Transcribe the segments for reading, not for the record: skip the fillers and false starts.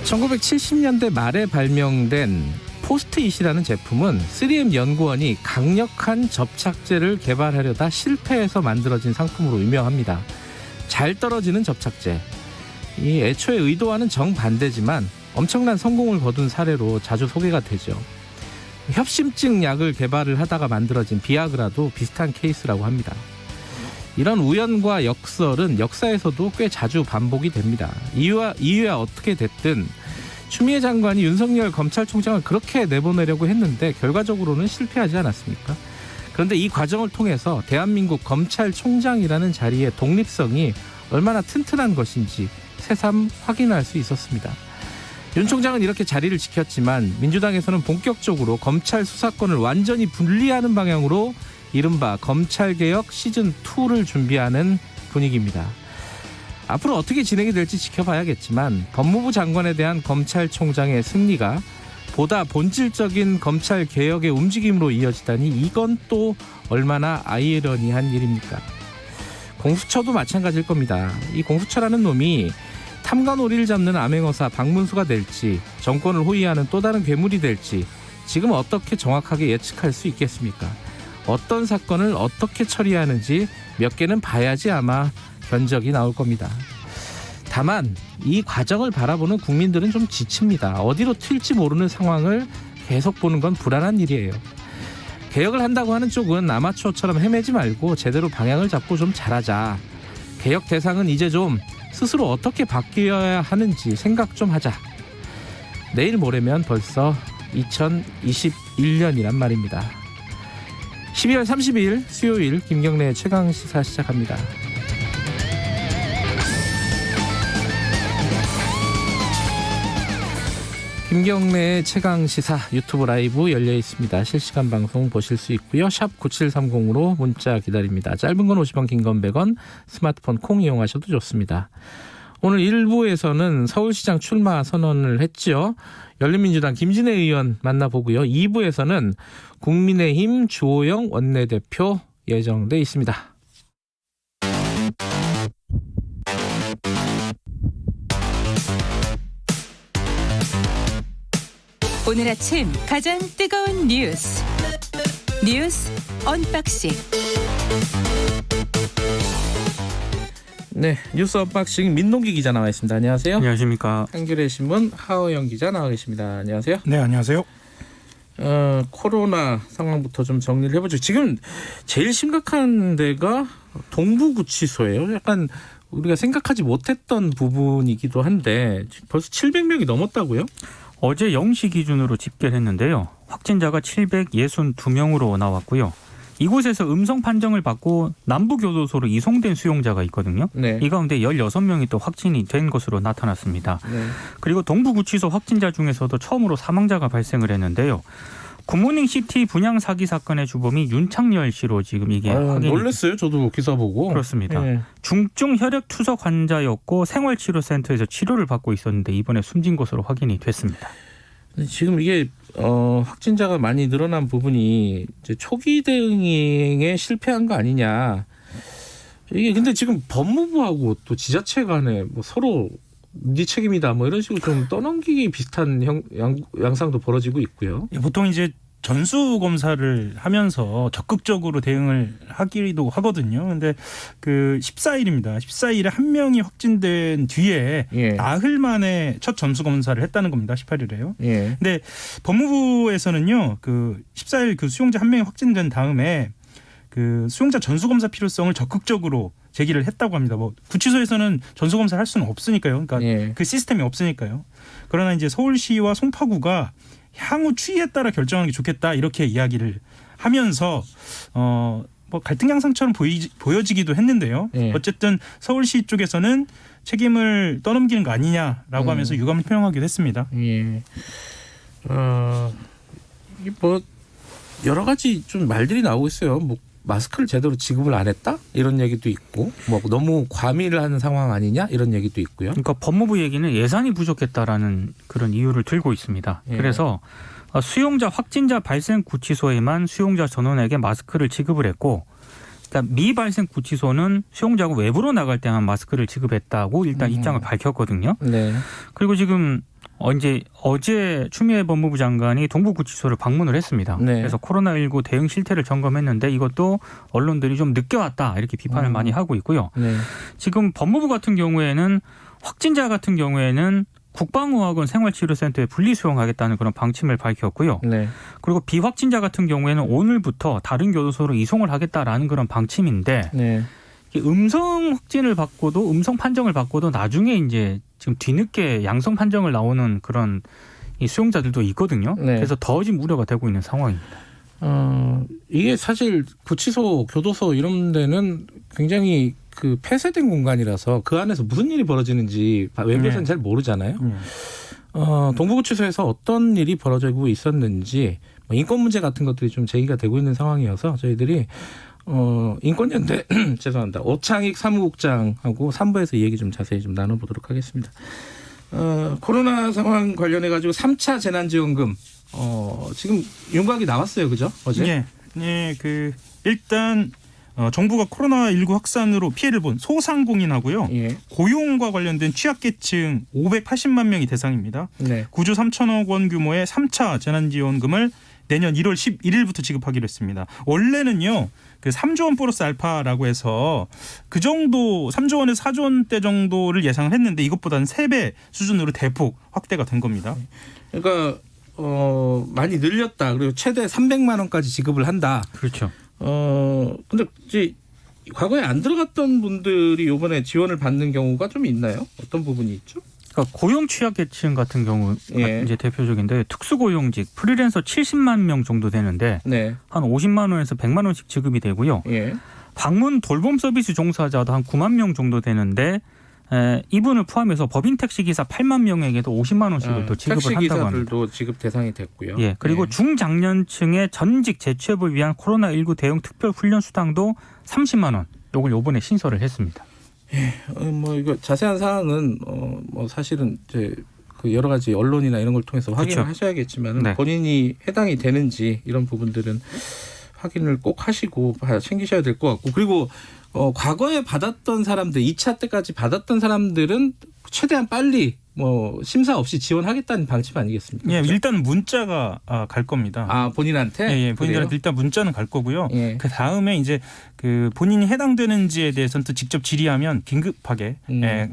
1970년대 말에 발명된 포스트잇이라는 제품은 3M 연구원이 강력한 접착제를 개발하려다 실패해서 만들어진 상품으로 유명합니다. 잘 떨어지는 접착제. 이 애초에 의도와는 정반대지만 엄청난 성공을 거둔 사례로 자주 소개가 되죠. 협심증 약을 개발을 하다가 만들어진 비아그라도 비슷한 케이스라고 합니다. 이런 우연과 역설은 역사에서도 꽤 자주 반복이 됩니다. 이유야 어떻게 됐든 추미애 장관이 윤석열 검찰총장을 그렇게 내보내려고 했는데 결과적으로는 실패하지 않았습니까? 그런데 이 과정을 통해서 대한민국 검찰총장이라는 자리의 독립성이 얼마나 튼튼한 것인지 새삼 확인할 수 있었습니다. 윤 총장은 이렇게 자리를 지켰지만 민주당에서는 본격적으로 검찰 수사권을 완전히 분리하는 방향으로 이른바 검찰개혁 시즌2를 준비하는 분위기입니다. 앞으로 어떻게 진행이 될지 지켜봐야겠지만 법무부 장관에 대한 검찰총장의 승리가 보다 본질적인 검찰개혁의 움직임으로 이어지다니 이건 또 얼마나 아이러니한 일입니까? 공수처도 마찬가지일 겁니다. 이 공수처라는 놈이 탐관오리를 잡는 암행어사 박문수가 될지 정권을 호위하는 또 다른 괴물이 될지 지금 어떻게 정확하게 예측할 수 있겠습니까? 어떤 사건을 어떻게 처리하는지 몇 개는 봐야지 아마 견적이 나올 겁니다. 다만 이 과정을 바라보는 국민들은 좀 지칩니다. 어디로 튈지 모르는 상황을 계속 보는 건 불안한 일이에요. 개혁을 한다고 하는 쪽은 아마추어처럼 헤매지 말고 제대로 방향을 잡고 좀 잘하자. 개혁 대상은 이제 좀 스스로 어떻게 바뀌어야 하는지 생각 좀 하자. 내일 모레면 벌써 2021년이란 말입니다. 12월 30일 수요일 김경래의 최강시사 시작합니다. 김경래의 최강시사 유튜브 라이브 열려 있습니다. 실시간 방송 보실 수 있고요. 샵 9730으로 문자 기다립니다. 짧은 건 50원, 긴 건 100원, 스마트폰 콩 이용하셔도 좋습니다. 오늘 1부에서는 서울시장 출마 선언을 했죠. 열린민주당 김진애 의원 만나보고요. 2부에서는 국민의힘 주호영 원내대표 예정돼 있습니다. 오늘 아침 가장 뜨거운 뉴스 언박싱. 네, 뉴스 언박싱 민동기 기자 나와 있습니다. 안녕하세요. 안녕하십니까. 한겨레 신문 하호영 기자 나와 계십니다. 안녕하세요. 네, 안녕하세요. 코로나 상황부터 좀 정리를 해보죠. 지금 제일 심각한 데가 동부구치소예요. 약간 우리가 생각하지 못했던 부분이기도 한데 벌써 700명이 넘었다고요? 어제 0시 기준으로 집계를 했는데요. 확진자가 762명으로 나왔고요. 이곳에서 음성 판정을 받고 남부교도소로 이송된 수용자가 있거든요. 네. 이 가운데 16명이 또 확진이 된 것으로 나타났습니다. 네. 그리고 동부구치소 확진자 중에서도 처음으로 사망자가 발생을 했는데요. 굿모닝 시티 분양 사기 사건의 주범이 윤창열 씨로 지금 이게 확인이. 놀랐어요. 저도 기사 보고. 그렇습니다. 네. 중증 혈액 투석 환자였고 생활치료센터에서 치료를 받고 있었는데 이번에 숨진 것으로 확인이 됐습니다. 지금 이게 확진자가 많이 늘어난 부분이 이제 초기 대응에 실패한 거 아니냐. 이게 근데 지금 법무부하고 또 지자체 간에 뭐 서로 네 책임이다 뭐 이런 식으로 좀 떠넘기기 비슷한 양상도 벌어지고 있고요. 보통 이제 전수 검사를 하면서 적극적으로 대응을 하기도 하거든요. 근데 그 14일입니다. 14일에 한 명이 확진된 뒤에 나흘 만에 첫 전수 검사를 했다는 겁니다. 18일에요. 근데 법무부에서는요. 그 14일 그 수용자 한 명이 확진된 다음에 그 수용자 전수 검사 필요성을 적극적으로 제기를 했다고 합니다. 뭐 구치소에서는 전수 검사를 할 수는 없으니까요. 그러니까 그 시스템이 없으니까요. 그러나 이제 서울시와 송파구가 향후 추이에 따라 결정하는 게 좋겠다 이렇게 이야기를 하면서 뭐 갈등 양상처럼 보여지기도 했는데요. 어쨌든 서울시 쪽에서는 책임을 떠넘기는 거 아니냐라고 하면서 유감을 표명하기도 했습니다. 이게 뭐 여러 가지 좀 말들이 나오고 있어요. 뭐 마스크를 제대로 지급을 안 했다? 이런 얘기도 있고 뭐 너무 과밀을 하는 상황 아니냐? 이런 얘기도 있고요. 그러니까 법무부 얘기는 예산이 부족했다라는 그런 이유를 들고 있습니다. 그래서 수용자 확진자 발생 구치소에만 수용자 전원에게 마스크를 지급을 했고 그러니까 미발생 구치소는 수용자가 외부로 나갈 때만 마스크를 지급했다고 일단 입장을 밝혔거든요. 네. 그리고 지금 이제 어제 추미애 법무부 장관이 동부구치소를 방문을 했습니다. 네. 그래서 코로나19 대응 실태를 점검했는데 이것도 언론들이 좀 늦게 왔다 이렇게 비판을 많이 하고 있고요. 네. 지금 법무부 같은 경우에는 확진자 같은 경우에는 국방의학원 생활치료센터에 분리수용하겠다는 그런 방침을 밝혔고요. 네. 그리고 비확진자 같은 경우에는 오늘부터 다른 교도소로 이송을 하겠다라는 그런 방침인데 네. 음성 확진을 받고도 음성 판정을 받고도 나중에 이제 지금 뒤늦게 양성 판정을 나오는 그런 이 수용자들도 있거든요. 네. 그래서 더 지금 우려가 되고 있는 상황입니다. 이게 사실 구치소, 교도소 이런 데는 굉장히 그 폐쇄된 공간이라서 그 안에서 무슨 일이 벌어지는지 외부에서는 잘 모르잖아요. 동부구치소에서 어떤 일이 벌어지고 있었는지 인권 문제 같은 것들이 좀 제기가 되고 있는 상황이어서 저희들이 인권연대 죄송합니다. 오창익 사무국장하고 3부에서 이 얘기 좀 자세히 좀 나눠보도록 하겠습니다. 코로나 상황 관련해 가지고 3차 재난지원금 지금 윤곽이 나왔어요, 그죠? 어제? 네, 일단 정부가 코로나19 확산으로 피해를 본 소상공인하고요. 예. 고용과 관련된 취약계층 580만 명이 대상입니다. 네. 9조 3천억 원 규모의 3차 재난지원금을 내년 1월 11일부터 지급하기로 했습니다. 원래는요, 그 3조 원 플러스 알파라고 해서 그 정도 3조 원에서 4조 원대 정도를 예상을 했는데 이것보다는 3배 수준으로 대폭 확대가 된 겁니다. 그러니까 많이 늘렸다. 그리고 최대 300만 원까지 지급을 한다. 그렇죠. 근데 이제 과거에 안 들어갔던 분들이 이번에 지원을 받는 경우가 좀 있나요? 어떤 부분이 있죠? 그러니까 고용 취약계층 같은 경우 예. 이제 대표적인데 특수고용직 프리랜서 70만 명 정도 되는데 네. 한 50만 원에서 100만 원씩 지급이 되고요. 예. 방문 돌봄 서비스 종사자도 한 9만 명 정도 되는데 이분을 포함해서 법인 택시기사 8만 명에게도 50만 원씩을 또 지급을 택시 한다고 합니다. 기사들도 지급 대상이 됐고요. 예, 그리고 예. 중장년층의 전직 재취업을 위한 코로나19 대응 특별 훈련 수당도 30만 원. 요걸 요번에 신설을 했습니다. 이거 자세한 사항은 사실은 이제 그 여러 가지 언론이나 이런 걸 통해서 확인을 그렇죠. 하셔야겠지만 네. 본인이 해당이 되는지 이런 부분들은 확인을 꼭 하시고 챙기셔야 될 것 같고 그리고 과거에 받았던 사람들 2차 때까지 받았던 사람들은 최대한 빨리 심사 없이 지원하겠다는 방침 아니겠습니까? 예, 그렇죠? 일단 문자가 갈 겁니다. 본인한테? 예, 본인한테 일단 문자는 갈 거고요. 예. 그 다음에 이제 그 본인이 해당되는지에 대해서는 또 직접 질의하면 긴급하게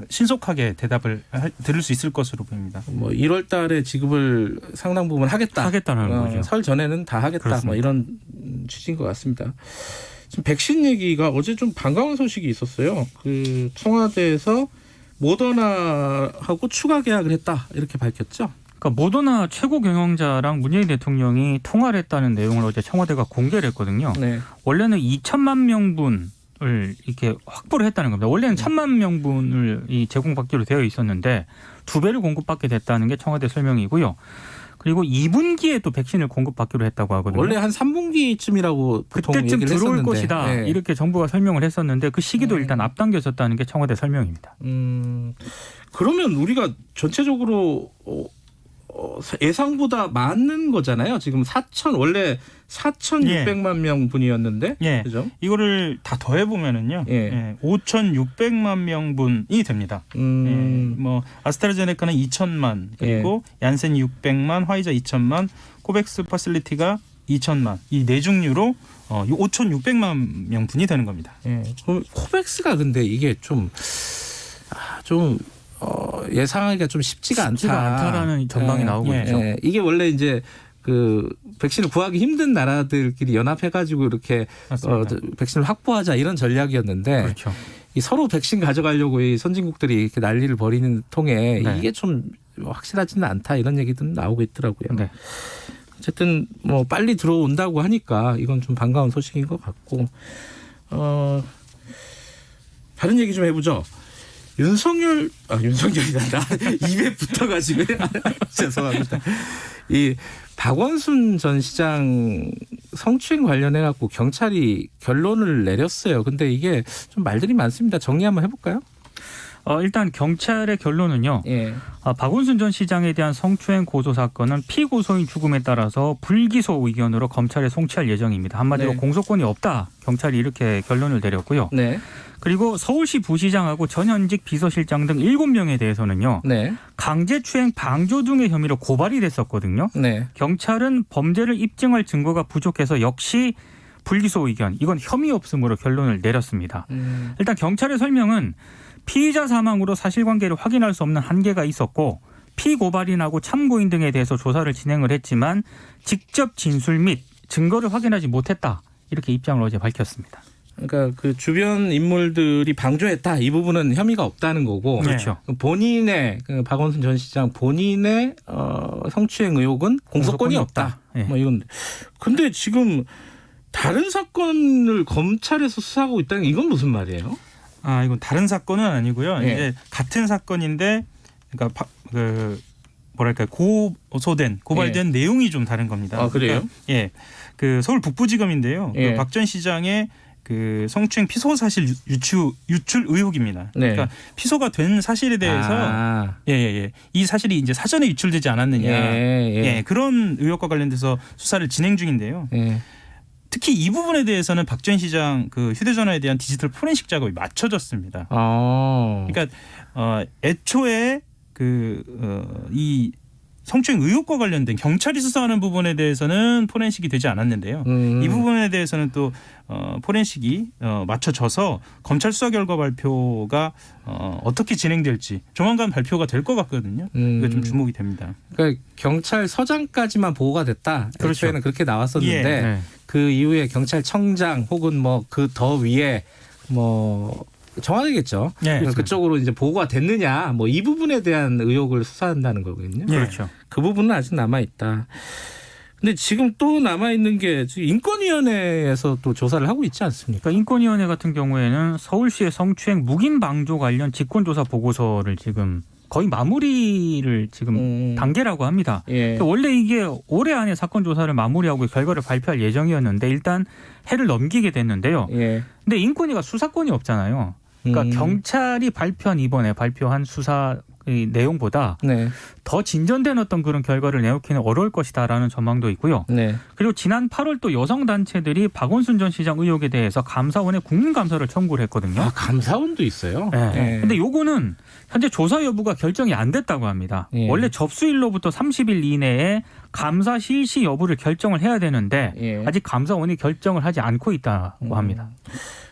신속하게 대답을 들을 수 있을 것으로 보입니다. 1월 달에 지급을 상당 부분 하겠다는 거죠. 설 전에는 다 하겠다. 그렇습니다. 이런 취지인 것 같습니다. 지금 백신 얘기가 어제 좀 반가운 소식이 있었어요. 그 청와대에서 모더나하고 추가 계약을 했다 이렇게 밝혔죠. 그러니까 모더나 최고 경영자랑 문재인 대통령이 통화를 했다는 내용을 어제 청와대가 공개를 했거든요. 네. 원래는 2천만 명분을 이렇게 확보를 했다는 겁니다. 원래는 1,000만 명분을 제공받기로 되어 있었는데 2배를 공급받게 됐다는 게 청와대 설명이고요. 그리고 2분기에 또 백신을 공급받기로 했다고 하거든요. 원래 한 3분기쯤이라고 보통 그때쯤 얘기를 들어올 했었는데. 것이다. 네. 이렇게 정부가 설명을 했었는데 그 시기도 일단 앞당겨졌다는 게 청와대 설명입니다. 그러면 우리가 전체적으로 예상보다 많은 거잖아요. 지금 원래 4,600만 명 분이었는데, 예, 그죠? 이거를 다 더해 보면은요, 예. 5,600만 명분이 됩니다. 아스트라제네카는 2,000만 그리고 얀센 600만, 화이자 2,000만, 코백스 파실리티가 2,000만 이 네 종류로 5,600만 명분이 되는 겁니다. 예. 코백스가 근데 이게 좀 예상하기가 좀 쉽지가 않다라는 전망이 나오고 있죠. 이게 원래 이제 그 백신을 구하기 힘든 나라들끼리 연합해가지고 이렇게 백신을 확보하자 이런 전략이었는데 그렇죠. 이 서로 백신 가져가려고 이 선진국들이 이렇게 난리를 벌이는 통에 이게 좀 확실하지는 않다 이런 얘기도 나오고 있더라고요. 네. 어쨌든 빨리 들어온다고 하니까 이건 좀 반가운 소식인 것 같고 다른 얘기 좀 해보죠. 윤석열이란다. 입에 붙어가지고 죄송합니다. 이 박원순 전 시장 성추행 관련해 갖고 경찰이 결론을 내렸어요. 근데 이게 좀 말들이 많습니다. 정리 한번 해볼까요? 일단 경찰의 결론은요. 예. 박원순 전 시장에 대한 성추행 고소 사건은 피고소인 죽음에 따라서 불기소 의견으로 검찰에 송치할 예정입니다. 한마디로 네. 공소권이 없다. 경찰이 이렇게 결론을 내렸고요. 네. 그리고 서울시 부시장하고 전현직 비서실장 등 7명에 대해서는요. 네. 강제추행 방조 등의 혐의로 고발이 됐었거든요. 네. 경찰은 범죄를 입증할 증거가 부족해서 역시 불기소 의견, 이건 혐의 없음으로 결론을 내렸습니다. 일단 경찰의 설명은 피의자 사망으로 사실관계를 확인할 수 없는 한계가 있었고 피고발인하고 참고인 등에 대해서 조사를 진행을 했지만 직접 진술 및 증거를 확인하지 못했다. 이렇게 입장을 어제 밝혔습니다. 그러니까 그 주변 인물들이 방조했다 이 부분은 혐의가 없다는 거고, 그렇죠. 본인의 그 박원순 전 시장 본인의 성추행 의혹은 공소권이 없다. 네. 뭐 이건 근데 지금 다른 사건을 검찰에서 수사하고 있다는 게 이건 무슨 말이에요? 이건 다른 사건은 아니고요. 예. 이제 같은 사건인데, 그러니까 뭐랄까 고발된 내용이 좀 다른 겁니다. 아, 그래요? 그러니까, 예, 그 서울 북부지검인데요. 예. 그 박 전 시장의 그 성추행 피소 사실 유출 의혹입니다. 네. 그러니까 피소가 된 사실에 대해서 이 사실이 이제 사전에 유출되지 않았느냐, 그런 의혹과 관련돼서 수사를 진행 중인데요. 예. 특히 이 부분에 대해서는 박 전 시장 그 휴대전화에 대한 디지털 포렌식 작업이 맞춰졌습니다. 그러니까 애초에 이 성추행 의혹과 관련된 경찰이 수사하는 부분에 대해서는 포렌식이 되지 않았는데요. 이 부분에 대해서는 또 포렌식이 맞춰져서 검찰 수사 결과 발표가 어떻게 진행될지 조만간 발표가 될 것 같거든요. 이거 좀 주목이 됩니다. 그러니까 경찰서장까지만 보고가 됐다. 그렇죠. 애초에는 그렇게 나왔었는데 네. 그 이후에 경찰청장 혹은 뭐 그 더 위에 뭐 정하겠죠. 네, 그쪽으로 이제 보고가 됐느냐, 뭐 이 부분에 대한 의혹을 수사한다는 거거든요. 그렇죠. 그 부분은 아직 남아 있다. 근데 지금 또 남아 있는 게 인권위원회에서 또 조사를 하고 있지 않습니까? 그러니까 인권위원회 같은 경우에는 서울시의 성추행 묵인 방조 관련 직권조사 보고서를 지금 거의 마무리를 지금 단계라고 합니다. 예. 원래 이게 올해 안에 사건 조사를 마무리하고 결과를 발표할 예정이었는데 일단 해를 넘기게 됐는데요. 예. 근데 인권위가 수사권이 없잖아요. 그러니까 경찰이 이번에 발표한 수사 내용보다 네. 더 진전된 어떤 그런 결과를 내놓기는 어려울 것이다라는 전망도 있고요. 네. 그리고 지난 8월 또 여성단체들이 박원순 전 시장 의혹에 대해서 감사원에 국민감사를 청구를 했거든요. 아, 감사원도 있어요. 네. 네. 근데 요거는 현재 조사 여부가 결정이 안 됐다고 합니다. 예. 원래 접수일로부터 30일 이내에 감사 실시 여부를 결정을 해야 되는데 예. 아직 감사원이 결정을 하지 않고 있다고 합니다.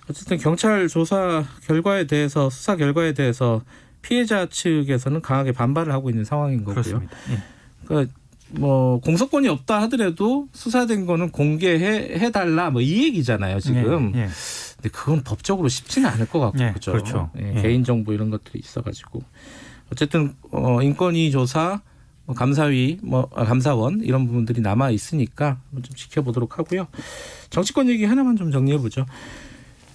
어쨌든 경찰 조사 결과에 대해서 수사 결과에 대해서 피해자 측에서는 강하게 반발을 하고 있는 상황인 거고요. 그렇습니다. 예. 그러니까 뭐 공소권이 없다 하더라도 수사된 거는 공개해 달라 뭐 이 얘기잖아요 지금. 예. 근데 그건 법적으로 쉽지는 않을 것 같고 예, 그죠. 그렇죠. 예, 예. 개인 정보 이런 것들이 있어가지고 어쨌든 인권위 조사, 감사위, 감사원 이런 부분들이 남아 있으니까 좀 지켜보도록 하고요. 정치권 얘기 하나만 좀 정리해 보죠.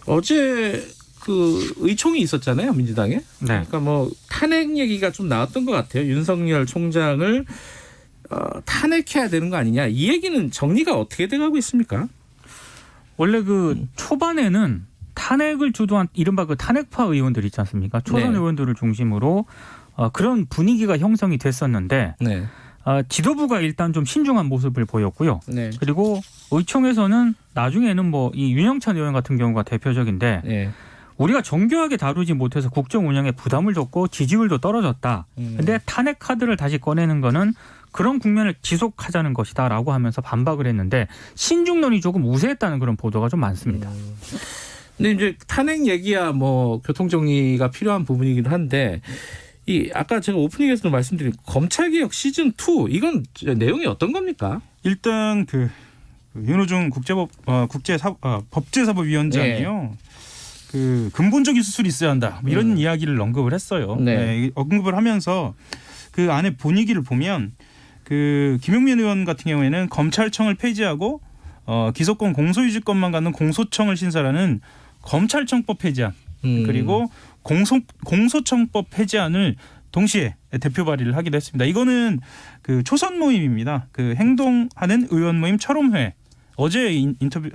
어제 그 의총이 있었잖아요 민주당에. 네. 그러니까 뭐 탄핵 얘기가 좀 나왔던 것 같아요. 윤석열 총장을 탄핵해야 되는 거 아니냐 이 얘기는 정리가 어떻게 돼가고 있습니까? 원래 그 초반에는 탄핵을 주도한 이른바 그 탄핵파 의원들 있지 않습니까? 초선 네. 의원들을 중심으로 그런 분위기가 형성이 됐었는데 네. 지도부가 일단 좀 신중한 모습을 보였고요. 네. 그리고 의총에서는 나중에는 뭐 이 윤영찬 의원 같은 경우가 대표적인데 네. 우리가 정교하게 다루지 못해서 국정 운영에 부담을 줬고 지지율도 떨어졌다. 근데 탄핵 카드를 다시 꺼내는 거는 그런 국면을 지속하자는 것이다라고 하면서 반박을 했는데 신중론이 조금 우세했다는 그런 보도가 좀 많습니다. 근데 이제 탄핵 얘기야 뭐 교통 정리가 필요한 부분이기도 한데 이 아까 제가 오프닝에서도 말씀드린 검찰개혁 시즌 2 이건 내용이 어떤 겁니까? 일단 그 윤호중 법제사법위원장이요. 그 근본적인 수술이 있어야 한다. 뭐 이런 이야기를 언급을 했어요. 네. 언급을 하면서 그 안에 분위기를 보면 그 김용민 의원 같은 경우에는 검찰청을 폐지하고 기소권 공소유지권만 갖는 공소청을 신설하는 검찰청법 폐지안 그리고 공소청법 폐지안을 동시에 대표 발의를 하기도 했습니다. 이거는 그 초선 모임입니다. 그 행동하는 의원 모임 철험회 어제 인터뷰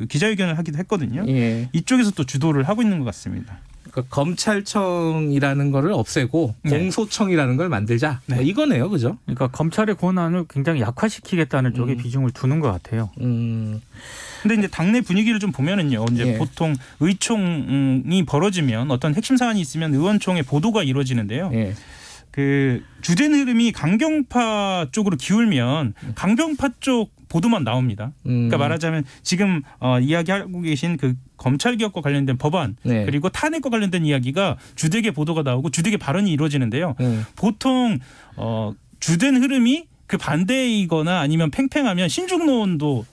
기자회견을 하기도 했거든요. 예. 이쪽에서 또 주도를 하고 있는 것 같습니다. 그러니까 검찰청이라는 거를 없애고 네. 공소청이라는 걸 만들자. 네. 뭐 이거네요, 그죠? 그러니까 검찰의 권한을 굉장히 약화시키겠다는 쪽에 비중을 두는 것 같아요. 근데 이제 당내 분위기를 좀 보면은요. 이제 예. 보통 의총이 벌어지면 어떤 핵심 사안이 있으면 의원총회 보도가 이루어지는데요. 예. 그 주된 흐름이 강경파 쪽으로 기울면 강경파 쪽 보도만 나옵니다. 그러니까 말하자면 지금 이야기하고 계신 그 검찰 개혁과 관련된 법안 네. 그리고 탄핵과 관련된 이야기가 주되게 보도가 나오고 주되게 발언이 이루어지는데요. 보통 주된 흐름이 그 반대이거나 아니면 팽팽하면 신중론도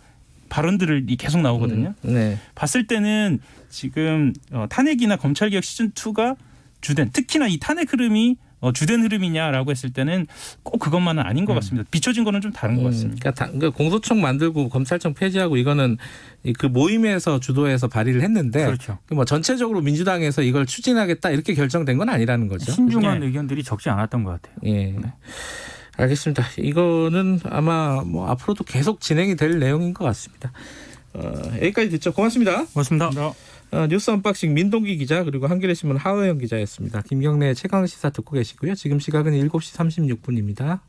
발언들을 계속 나오거든요. 네. 봤을 때는 지금 탄핵이나 검찰개혁 시즌2가 주된 특히나 이 탄핵 흐름이 주된 흐름이냐라고 했을 때는 꼭 그것만은 아닌 것 같습니다. 비춰진 거는 좀 다른 것 같습니다. 그러니까 공소청 만들고 검찰청 폐지하고 이거는 그 모임에서 주도해서 발의를 했는데 그렇죠. 뭐 전체적으로 민주당에서 이걸 추진하겠다 이렇게 결정된 건 아니라는 거죠. 신중한 네. 의견들이 적지 않았던 것 같아요. 예. 알겠습니다. 이거는 아마 뭐 앞으로도 계속 진행이 될 내용인 것 같습니다. 여기까지 듣죠. 고맙습니다. 고맙습니다. 뉴스 언박싱 민동기 기자 그리고 한겨레신문 하호영 기자였습니다. 김경래 최강 시사 듣고 계시고요. 지금 시각은 7시 36분입니다.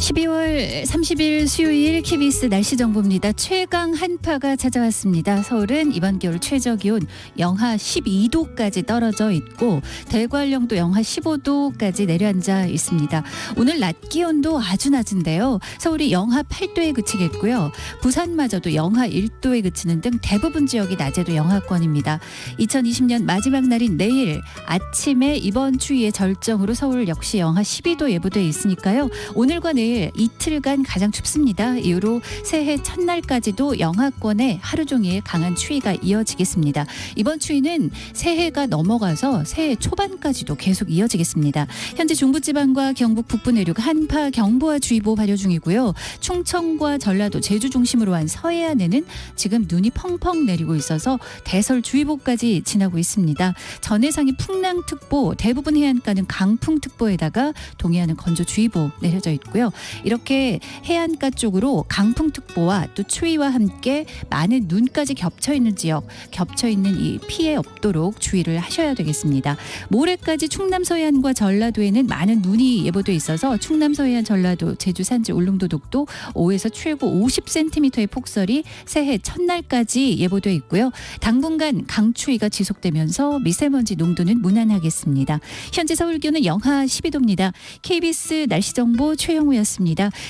12월 30일 수요일 KBS 날씨 정보입니다. 최강 한파가 찾아왔습니다. 서울은 이번 겨울 최저기온 영하 12도까지 떨어져 있고 대관령도 영하 15도까지 내려앉아 있습니다. 오늘 낮 기온도 아주 낮은데요. 서울이 영하 8도에 그치겠고요. 부산마저도 영하 1도에 그치는 등 대부분 지역이 낮에도 영하권입니다. 2020년 마지막 날인 내일 아침에 이번 추위의 절정으로 서울 역시 영하 12도 예보돼 있으니까요. 오늘과 내일 이틀간 가장 춥습니다. 이후로 새해 첫날까지도 영하권에 하루 종일 강한 추위가 이어지겠습니다. 이번 추위는 새해가 넘어가서 새해 초반까지도 계속 이어지겠습니다. 현재 중부지방과 경북 북부 내륙 한파 경보와 주의보 발효 중이고요. 충청과 전라도 제주 중심으로 한 서해안에는 지금 눈이 펑펑 내리고 있어서 대설주의보까지 지나고 있습니다. 전해상이 풍랑특보, 대부분 해안가는 강풍특보에다가 동해안은 건조주의보 내려져 있고요. 이렇게 해안가 쪽으로 강풍특보와 또 추위와 함께 많은 눈까지 겹쳐있는 지역, 겹쳐있는 이 피해 없도록 주의를 하셔야 되겠습니다. 모레까지 충남 서해안과 전라도에는 많은 눈이 예보돼 있어서 충남 서해안, 전라도, 제주 산지, 울릉도, 독도 5에서 최고 50cm의 폭설이 새해 첫날까지 예보돼 있고요. 당분간 강추위가 지속되면서 미세먼지 농도는 무난하겠습니다. 현재 서울 기온은 영하 12도입니다. KBS 날씨정보 최영우였습니다.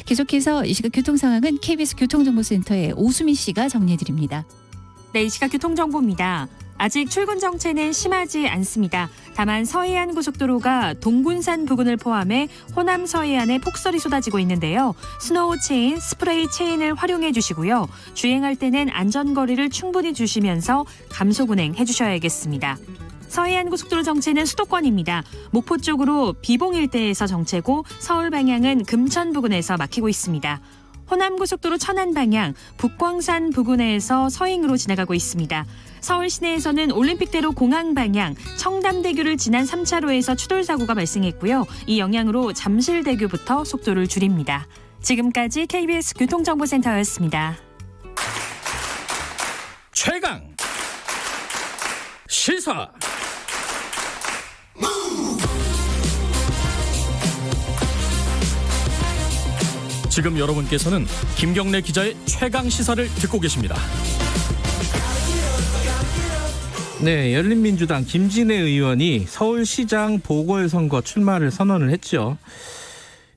계속해서 이 시각 교통 상황은 KBS 교통정보센터의 오수미 씨가 정리해드립니다. 네, 이 시각 교통정보입니다. 아직 출근 정체는 심하지 않습니다. 다만 서해안 고속도로가 동군산 부근을 포함해 호남 서해안에 폭설이 쏟아지고 있는데요. 스노우 체인, 스프레이 체인을 활용해 주시고요. 주행할 때는 안전거리를 충분히 두시면서 감속 운행해 주셔야겠습니다. 서해안 고속도로 정체는 수도권입니다. 목포 쪽으로 비봉 일대에서 정체고 서울 방향은 금천 부근에서 막히고 있습니다. 호남고속도로 천안 방향 북광산 부근에서 서행으로 지나가고 있습니다. 서울 시내에서는 올림픽대로 공항 방향 청담대교를 지난 3차로에서 추돌 사고가 발생했고요. 이 영향으로 잠실대교부터 속도를 줄입니다. 지금까지 KBS 교통정보센터였습니다. 최강 시사. 지금 여러분께서는 김경래 기자의 최강 시사를 듣고 계십니다. 네, 열린민주당 김진애 의원이 서울시장 보궐선거 출마를 선언을 했죠.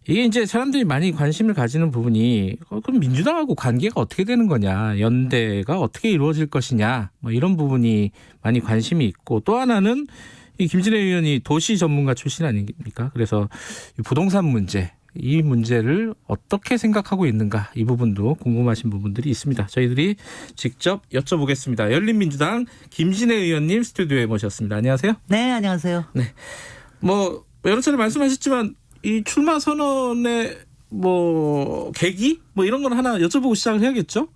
이게 이제 사람들이 많이 관심을 가지는 부분이 그럼 민주당하고 관계가 어떻게 되는 거냐, 연대가 어떻게 이루어질 것이냐, 뭐 이런 부분이 많이 관심이 있고, 또 하나는 이 김진애 의원이 도시 전문가 출신 아닙니까? 그래서 이 부동산 문제, 이 문제를 어떻게 생각하고 있는가, 이 부분도 궁금하신 부분들이 있습니다. 저희들이 직접 여쭤보겠습니다. 열린민주당 김진애 의원님 스튜디오에 모셨습니다. 안녕하세요. 네, 안녕하세요. 네, 뭐 여러 차례 말씀하셨지만 이 출마 선언의 뭐 계기 뭐 이런 건 하나 여쭤보고 시작을 해야겠죠?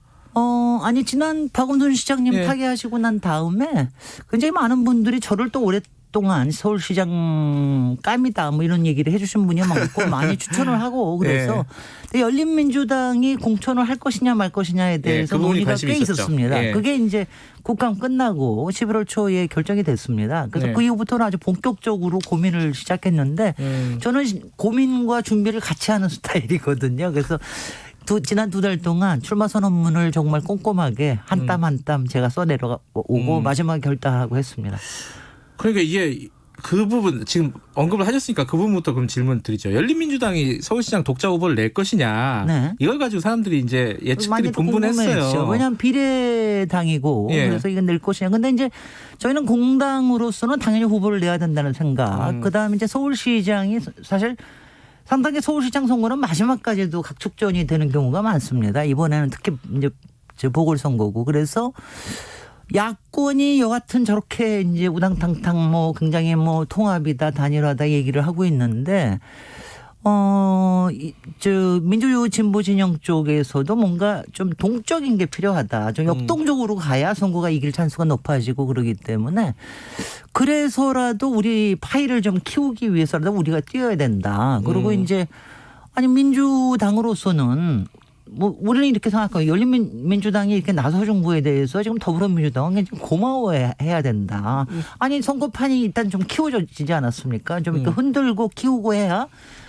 아니 지난 박원순 시장님 예. 타계하시고 난 다음에 굉장히 많은 분들이 저를 또 오랫동안 서울시장 깜이다 뭐 이런 얘기를 해주신 분이 많고 많이 추천을 하고 그래서 근데 열린민주당이 공천을 할 것이냐 말 것이냐에 대해서 그 부분이 논의가 관심이 꽤 있었죠. 있었습니다. 그게 이제 국감 끝나고 11월 초에 결정이 됐습니다. 그래서 그 이후부터는 아주 본격적으로 고민을 시작했는데 저는 고민과 준비를 같이 하는 스타일이거든요. 그래서 지난 2달 동안 출마 선언문을 정말 꼼꼼하게 한 땀 한 땀 제가 써내려오고 마지막에 결단하고 했습니다. 그러니까 이게 그 부분 지금 언급을 하셨으니까 그 부분부터 그럼 질문 드리죠. 열린민주당이 서울시장 독자 후보를 낼 것이냐. 네. 이걸 가지고 사람들이 이제 예측들이 분분했어요. 왜냐하면 비례당이고 그래서 이건 낼 것이냐. 근데 이제 저희는 공당으로서는 당연히 후보를 내야 된다는 생각. 그다음에 이제 서울시장이 사실 상당히 서울시장 선거는 마지막까지도 각축전이 되는 경우가 많습니다. 이번에는 특히 이제 보궐선거고 그래서 야권이 여하튼 저렇게 이제 우당탕탕 뭐 굉장히 뭐 통합이다 단일화다 얘기를 하고 있는데 민주주의 진보 진영 쪽에서도 뭔가 좀 동적인 게 필요하다. 좀 역동적으로 가야 선거가 이길 찬스가 높아지고 그러기 때문에 그래서라도 우리 파이를 좀 키우기 위해서라도 우리가 뛰어야 된다. 그리고 이제 아니 민주당으로서는 뭐 우리는 이렇게 생각해요. 열린민주당이 이렇게 나서 정부에 대해서 지금 더불어민주당은 굉장히 고마워해야 된다. 아니 선거판이 일단 좀 키워지지 않았습니까? 좀 이렇게 흔들고 키우고 해야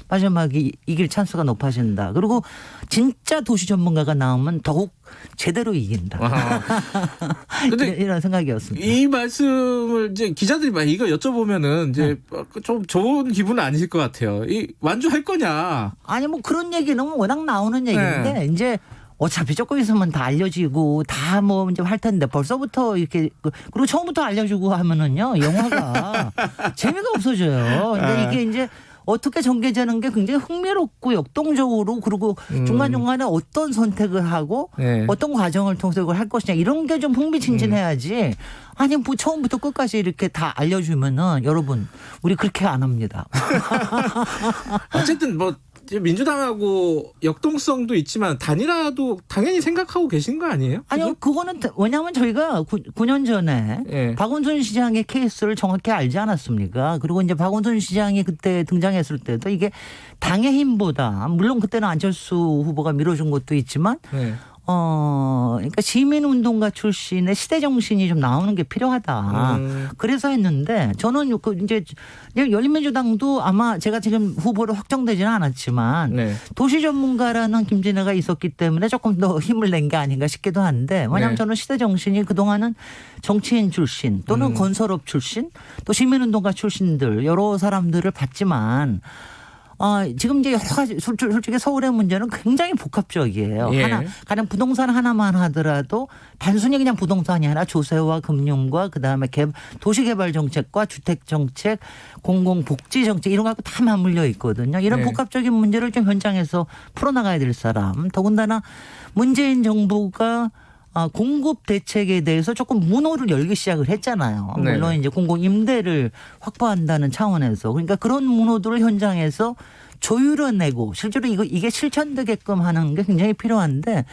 마지막에 이길 찬스가 높아진다. 그리고 진짜 도시 전문가가 나오면 더욱 제대로 이긴다. 근데 이런 생각이었습니다. 이 말씀을 이제 기자들이 막 이거 여쭤보면은 이제 좀 좋은 기분은 아니실 것 같아요. 이 완주할 거냐? 아니 뭐 그런 얘기는 워낙 나오는 얘기인데 이제 어차피 조금 있으면 다 알려지고 다 뭐 이제 할 텐데 벌써부터 이렇게 그리고 처음부터 알려주고 하면은요 영화가 재미가 없어져요. 근데 이게 이제 어떻게 전개되는 게 굉장히 흥미롭고 역동적으로 그리고 중간중간에 어떤 선택을 하고 어떤 과정을 통해서 이걸 할 것이냐 이런 게 좀 흥미진진해야지 아니 뭐 처음부터 끝까지 이렇게 다 알려주면은 여러분 우리 그렇게 안 합니다. 어쨌든 뭐 민주당하고 역동성도 있지만 단일화도 당연히 생각하고 계신 거 아니에요? 아니요. 그거는 왜냐하면 저희가 9년 전에 박원순 시장의 케이스를 정확히 알지 않았습니까? 그리고 이제 박원순 시장이 그때 등장했을 때도 이게 당의 힘보다 물론 그때는 안철수 후보가 밀어준 것도 있지만 그러니까 시민운동가 출신의 시대 정신이 좀 나오는 게 필요하다. 그래서 했는데 저는 이제 열린민주당도 아마 제가 지금 후보로 확정되지는 않았지만 도시 전문가라는 김진애가 있었기 때문에 조금 더 힘을 낸 게 아닌가 싶기도 한데 왜냐하면 저는 시대 정신이 그동안은 정치인 출신 또는 건설업 출신 또 시민운동가 출신들 여러 사람들을 봤지만 지금 이제 여러 가지 솔직히 서울의 문제는 굉장히 복합적이에요. 가령 부동산 하나만 하더라도 단순히 그냥 부동산이 아니라 조세와 금융과 그다음에 도시개발 정책과 주택 정책, 공공복지 정책 이런 거 갖고 다 맞물려 있거든요. 이런 복합적인 문제를 좀 현장에서 풀어나가야 될 사람. 더군다나 문재인 정부가 공급 대책에 대해서 조금 문호를 열기 시작을 했잖아요. 물론 이제 공공 임대를 확보한다는 차원에서 그러니까 그런 문호들을 현장에서 조율해내고 실제로 이게 실천되게끔 하는 게 굉장히 필요한데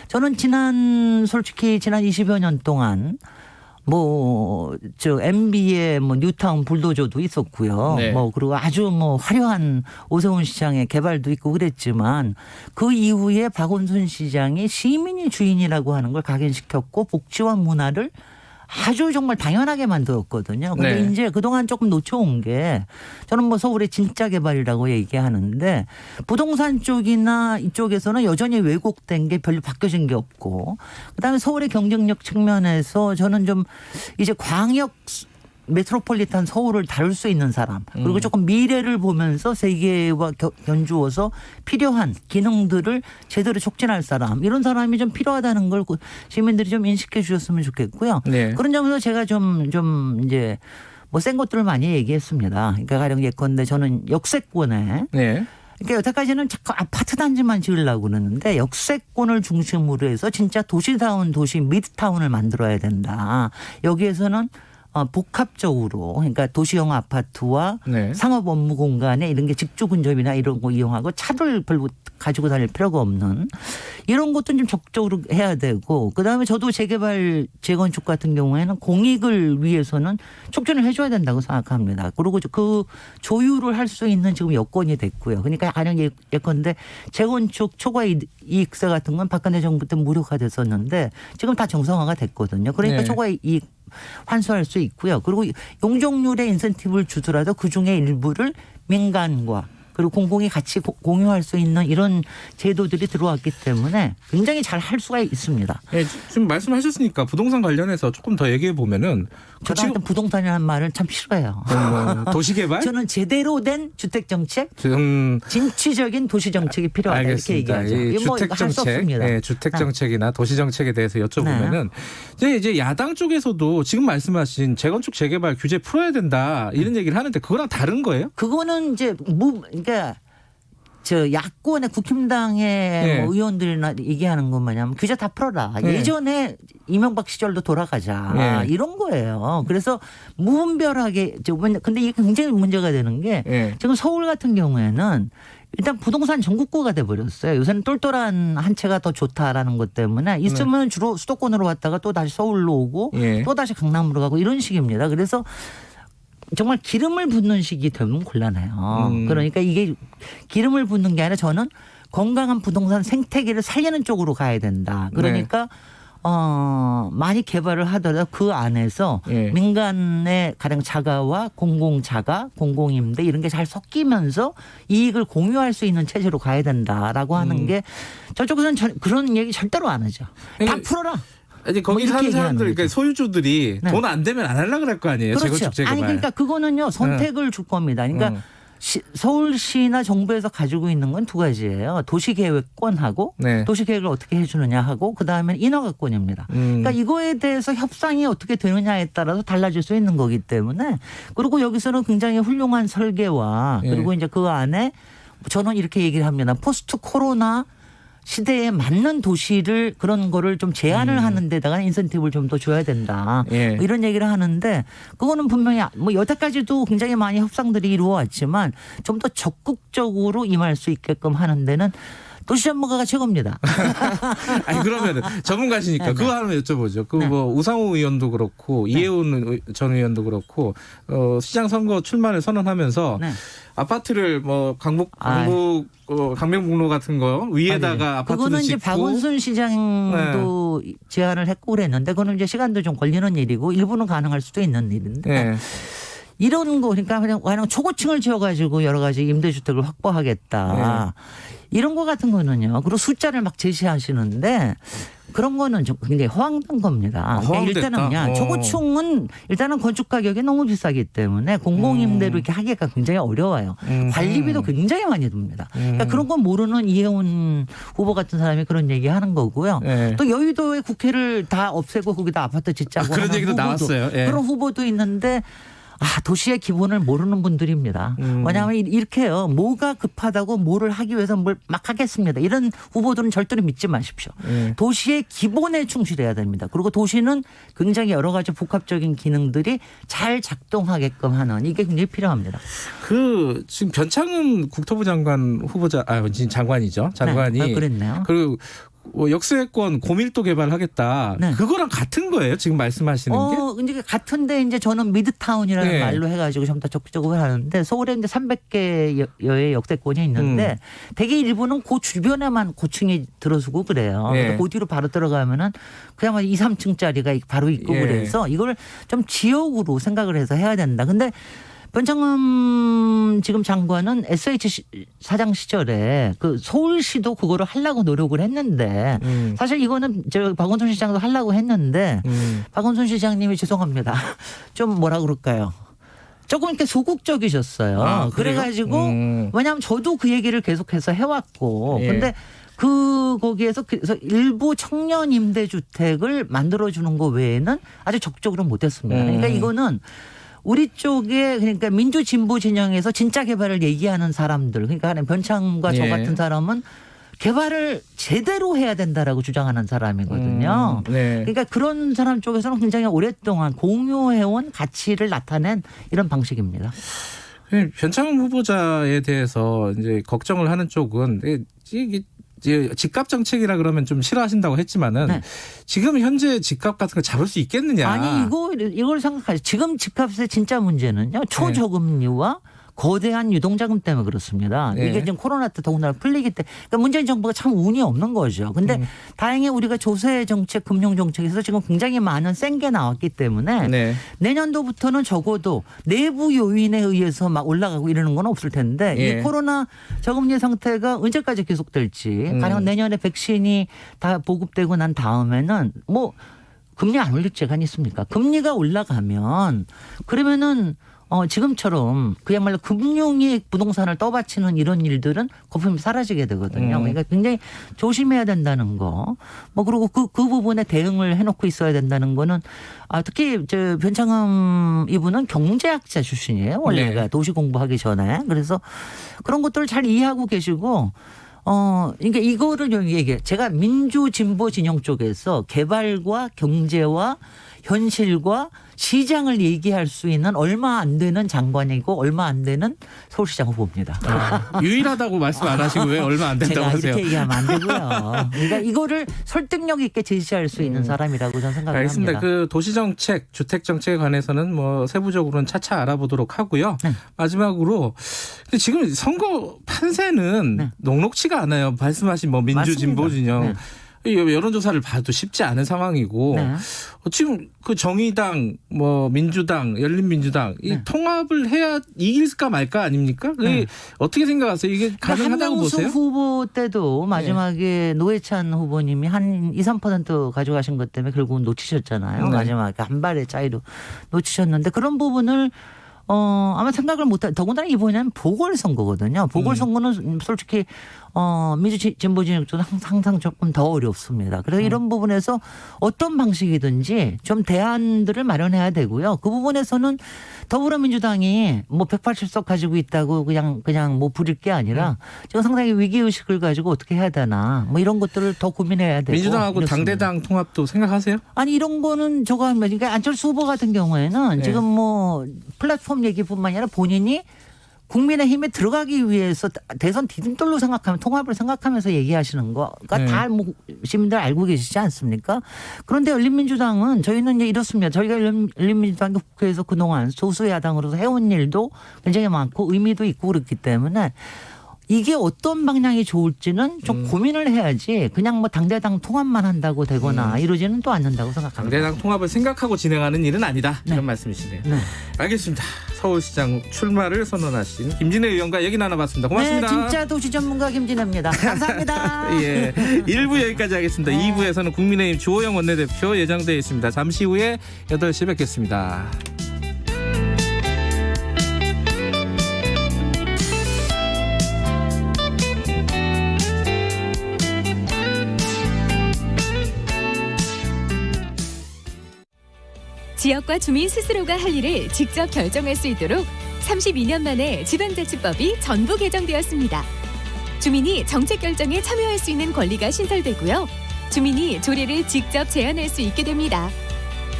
저는 솔직히 지난 20여 년 동안 MB의 뉴타운 불도저도 있었고요. 그리고 아주 화려한 오세훈 시장의 개발도 있고 그랬지만 그 이후에 박원순 시장이 시민이 주인이라고 하는 걸 각인시켰고 복지와 문화를 아주 정말 당연하게 만들었거든요. 근데 이제 그동안 조금 놓쳐온 게 저는 서울의 진짜 개발이라고 얘기하는데 부동산 쪽이나 이쪽에서는 여전히 왜곡된 게 별로 바뀌어진 게 없고 그다음에 서울의 경쟁력 측면에서 저는 좀 이제 광역 메트로폴리탄 서울을 다룰 수 있는 사람 그리고 조금 미래를 보면서 세계와 견주어서 필요한 기능들을 제대로 촉진할 사람 이런 사람이 좀 필요하다는 걸 시민들이 좀 인식해 주셨으면 좋겠고요. 그런 점에서 제가 좀 이제 센 것들을 많이 얘기했습니다. 그러니까 가령 예컨대 저는 역세권에 그러니까 여태까지는 자꾸 아파트 단지만 지으려고 그러는데 역세권을 중심으로 해서 진짜 도시다운 도시 미드타운을 만들어야 된다. 여기에서는 복합적으로 그러니까 도시형 아파트와 네. 상업 업무 공간에 이런 게 직주 근접이나 이런 거 이용하고 차를 별로 가지고 다닐 필요가 없는 이런 것도 좀 적극적으로 해야 되고 그다음에 저도 재개발 재건축 같은 경우에는 공익을 위해서는 촉진을 해줘야 된다고 생각합니다. 그리고 그 조율을 할 수 있는 지금 여건이 됐고요. 그러니까 가령 예컨대 재건축 초과 이익세 같은 건 박근혜 정부 때 무력화됐었는데 지금 다 정상화가 됐거든요. 그러니까 네. 초과 이익 환수할 수 있고요. 그리고 용적률의 인센티브를 주더라도 그중에 일부를 민간과 그리고 공공이 같이 공유할 수 있는 이런 제도들이 들어왔기 때문에 굉장히 잘 할 수가 있습니다. 네, 지금 말씀하셨으니까 부동산 관련해서 조금 더 얘기해 보면은 저는 하여튼 부동산이라는 말을 참 싫어해요. 도시개발? 저는 제대로 된 주택정책, 지금 진취적인 도시정책이 필요하다 알겠습니다. 이렇게 얘기하죠. 뭐 할 수 없습니다. 네, 주택정책이나 도시정책에 대해서 여쭤보면은 이제 야당 쪽에서도 지금 말씀하신 재건축 재개발 규제 풀어야 된다 이런 얘기를 하는데 그거랑 다른 거예요? 그거는 이제 그러니까 저 야권의 국힘당의 뭐 의원들이나 얘기하는 건 뭐냐면 규제 다 풀어라. 예전에 이명박 시절로 돌아가자. 이런 거예요. 그래서 무분별하게 근데 이게 굉장히 문제가 되는 게 지금 서울 같은 경우에는 일단 부동산 전국구가 돼버렸어요. 요새는 똘똘한 한 채가 더 좋다라는 것 때문에 있으면 주로 수도권으로 왔다가 또 다시 서울로 오고 또 다시 강남으로 가고 이런 식입니다. 그래서 정말 기름을 붓는 식이 되면 곤란해요. 그러니까 이게 기름을 붓는 게 아니라 저는 건강한 부동산 생태계를 살리는 쪽으로 가야 된다. 그러니까 많이 개발을 하더라도 그 안에서 민간의 가령 자가와 공공자가, 공공임대 이런 게 잘 섞이면서 이익을 공유할 수 있는 체제로 가야 된다라고 하는 게 저쪽에서는 그런 얘기 절대로 안 하죠. 다 풀어라. 아니 거기 뭐 사는 사람들 그러니까 소유주들이 네. 돈 안 되면 안 하려고 그럴 거 아니에요. 그렇죠. 재건축 재개발. 아니 그러니까 그거는요 선택을 줄 겁니다. 그러니까 서울시나 정부에서 가지고 있는 건 두 가지예요. 도시계획권하고 도시계획을 어떻게 해주느냐 하고 그다음에 인허가권입니다. 그러니까 이거에 대해서 협상이 어떻게 되느냐에 따라서 달라질 수 있는 거기 때문에 그리고 여기서는 굉장히 훌륭한 설계와 그리고 이제 그 안에 저는 이렇게 얘기를 합니다. 포스트 코로나 시대에 맞는 도시를 그런 거를 좀 제한을 하는 데다가 인센티브를 좀 더 줘야 된다. 뭐 이런 얘기를 하는데 그거는 분명히 뭐 여태까지도 굉장히 많이 협상들이 이루어왔지만 좀 더 적극적으로 임할 수 있게끔 하는 데는 도시 전문가가 최고입니다. 아니 그러면 전문가시니까 그거 하나 여쭤보죠. 그 뭐 우상호 의원도 그렇고 이해운 전 의원도 그렇고 시장 선거 출마를 선언하면서 아파트를 뭐 강명북로 같은 거 위에다가 아파트도 그거는 짓고 이제 박원순 시장도 제안을 했고 그랬는데 그거는 이제 시간도 좀 걸리는 일이고 일부는 가능할 수도 있는 일인데. 이런 거 그러니까 그냥 초고층을 지어가지고 여러 가지 임대주택을 확보하겠다. 이런 거 같은 거는요. 그리고 숫자를 막 제시하시는데 그런 거는 좀 굉장히 허황된 겁니다. 그러니까 일단은요. 초고층은 일단은 건축 가격이 너무 비싸기 때문에 공공임대로 이렇게 하기가 굉장히 어려워요. 관리비도 굉장히 많이 듭니다. 그러니까 그런 건 모르는 이해운 후보 같은 사람이 그런 얘기하는 거고요. 또 여의도의 국회를 다 없애고 거기다 아파트 짓자고 그런 하는 얘기도 나왔어요. 그런 후보도 있는데 도시의 기본을 모르는 분들입니다. 왜냐하면 이렇게요. 뭐가 급하다고 뭐를 하기 위해서 뭘 막 하겠습니다. 이런 후보들은 절대로 믿지 마십시오. 도시의 기본에 충실해야 됩니다. 그리고 도시는 굉장히 여러 가지 복합적인 기능들이 잘 작동하게끔 하는 이게 굉장히 필요합니다. 그 지금 변창흠 국토부 장관 후보자 지금 장관이죠. 장관이 그랬네요. 그리고 역세권 고밀도 개발하겠다. 그거랑 같은 거예요? 지금 말씀하시는 게? 이제 같은데 이제 저는 미드타운이라는 말로 해가지고 좀 더 적극적으로 하는데 서울에 이제 300개의 역세권이 있는데 대개 일부는 그 주변에만 고층이 들어서고 그래요. 그 뒤로 바로 들어가면은 그야말로 2, 3층짜리가 바로 있고 그래서 이걸 좀 지역으로 생각을 해서 해야 된다. 근데 변창흠 지금 장관은 SH 사장 시절에 그 서울시도 그거를 하려고 노력을 했는데 사실 이거는 저 박원순 시장도 하려고 했는데 박원순 시장님이 죄송합니다. 좀 뭐라 그럴까요? 조금 이렇게 소극적이셨어요. 그래가지고 왜냐하면 저도 그 얘기를 계속해서 해왔고 근데 거기에서 그래서 일부 청년 임대주택을 만들어주는 거 외에는 아주 적극적으로 못했습니다. 그러니까 이거는 우리 쪽에 그러니까 민주 진보 진영에서 진짜 개발을 얘기하는 사람들 그러니까 변창흠과 저 같은 사람은 개발을 제대로 해야 된다라고 주장하는 사람이거든요. 네. 그러니까 그런 사람 쪽에서는 굉장히 오랫동안 공유해온 가치를 나타낸 이런 방식입니다. 변창흠 후보자에 대해서 이제 걱정을 하는 쪽은 이게 집값 정책이라 그러면 좀 싫어하신다고 했지만은 네. 지금 현재 집값 같은 거 잡을 수 있겠느냐? 아니 이걸 생각하죠. 지금 집값의 진짜 문제는요. 초저금리와 거대한 유동자금 때문에 그렇습니다. 네. 이게 지금 코로나 때 더군다나 풀리기 때문에 그러니까 문재인 정부가 참 운이 없는 거죠. 근데 다행히 우리가 조세 정책, 금융 정책에서 지금 굉장히 많은 센 게 나왔기 때문에 네. 내년도부터는 적어도 내부 요인에 의해서 막 올라가고 이러는 건 없을 텐데 이 코로나 저금리 상태가 언제까지 계속될지 가령 내년에 백신이 다 보급되고 난 다음에는 뭐 금리 안 올릴 재간이 있습니까? 금리가 올라가면 그러면은 지금처럼 그야말로 금융이 부동산을 떠받치는 이런 일들은 거품이 사라지게 되거든요. 그러니까 굉장히 조심해야 된다는 거. 뭐 그리고 그 부분에 대응을 해놓고 있어야 된다는 거는 특히 저 변창흠 이분은 경제학자 출신이에요. 원래가 도시 공부하기 전에. 그래서 그런 것들을 잘 이해하고 계시고 그러니까 이거를 얘기해. 제가 민주 진보 진영 쪽에서 개발과 경제와 현실과 시장을 얘기할 수 있는 얼마 안 되는 장관이고 얼마 안 되는 서울시장 후보입니다. 유일하다고 말씀 안 하시고 왜 얼마 안 된다고 제가 하세요? 이렇게 얘기하면 안 되고요. 그러니까 이거를 설득력 있게 제시할 수 있는 사람이라고 저는 생각을 알겠습니다. 합니다. 그 도시정책, 주택정책에 관해서는 뭐 세부적으로는 차차 알아보도록 하고요. 네. 마지막으로 근데 지금 선거 판세는 녹록치가 않아요. 말씀하신 뭐 민주 진보 진영. 네. 여론조사를 봐도 쉽지 않은 상황이고 지금 그 정의당, 뭐 민주당, 열린민주당 이 통합을 해야 이길까 말까 아닙니까? 어떻게 생각하세요? 이게 가능하다고 보세요? 한명숙 후보 때도 마지막에 노회찬 후보님이 한 2, 3% 가져가신 것 때문에 결국은 놓치셨잖아요. 마지막에 한 발의 차이로 놓치셨는데 그런 부분을 아마 생각을 못한 더군다나 이번에는 보궐선거거든요. 보궐선거는 솔직히 민주 진보 진영 쪽은 항상 조금 더 어렵습니다. 그래서 이런 부분에서 어떤 방식이든지 좀 대안들을 마련해야 되고요. 그 부분에서는 더불어민주당이 뭐 180석 가지고 있다고 그냥 뭐 부릴 게 아니라 지금 상당히 위기의식을 가지고 어떻게 해야 되나 뭐 이런 것들을 더 고민해야 되고. 민주당하고 이렇습니다. 당대당 통합도 생각하세요? 아니 이런 거는 그러니까 안철수 후보 같은 경우에는 지금 뭐 플랫폼 얘기뿐만 아니라 본인이 국민의힘에 들어가기 위해서 대선 디딤돌로 생각하면 통합을 생각하면서 얘기하시는 거가 다 뭐 시민들 알고 계시지 않습니까? 그런데 열린민주당은 저희는 이제 이렇습니다. 저희가 열린민주당 국회에서 그동안 소수 야당으로서 해온 일도 굉장히 많고 의미도 있고 그렇기 때문에 이게 어떤 방향이 좋을지는 좀 고민을 해야지 그냥 뭐 당대당 통합만 한다고 되거나 이러지는 또 않는다고 생각합니다. 당대당 통합을 생각하고 진행하는 일은 아니다. 이런 말씀이시네요. 알겠습니다. 서울시장 출마를 선언하신 김진애 의원과 얘기 나눠봤습니다. 고맙습니다. 네, 진짜 도시 전문가 김진애입니다. 감사합니다. 1부 여기까지 하겠습니다. 2부에서는 국민의힘 주호영 원내대표 예정되어 있습니다. 잠시 후에 8시에 뵙겠습니다. 지역과 주민 스스로가 할 일을 직접 결정할 수 있도록 32년 만에 지방자치법이 전부 개정되었습니다. 주민이 정책 결정에 참여할 수 있는 권리가 신설되고요. 주민이 조례를 직접 제안할 수 있게 됩니다.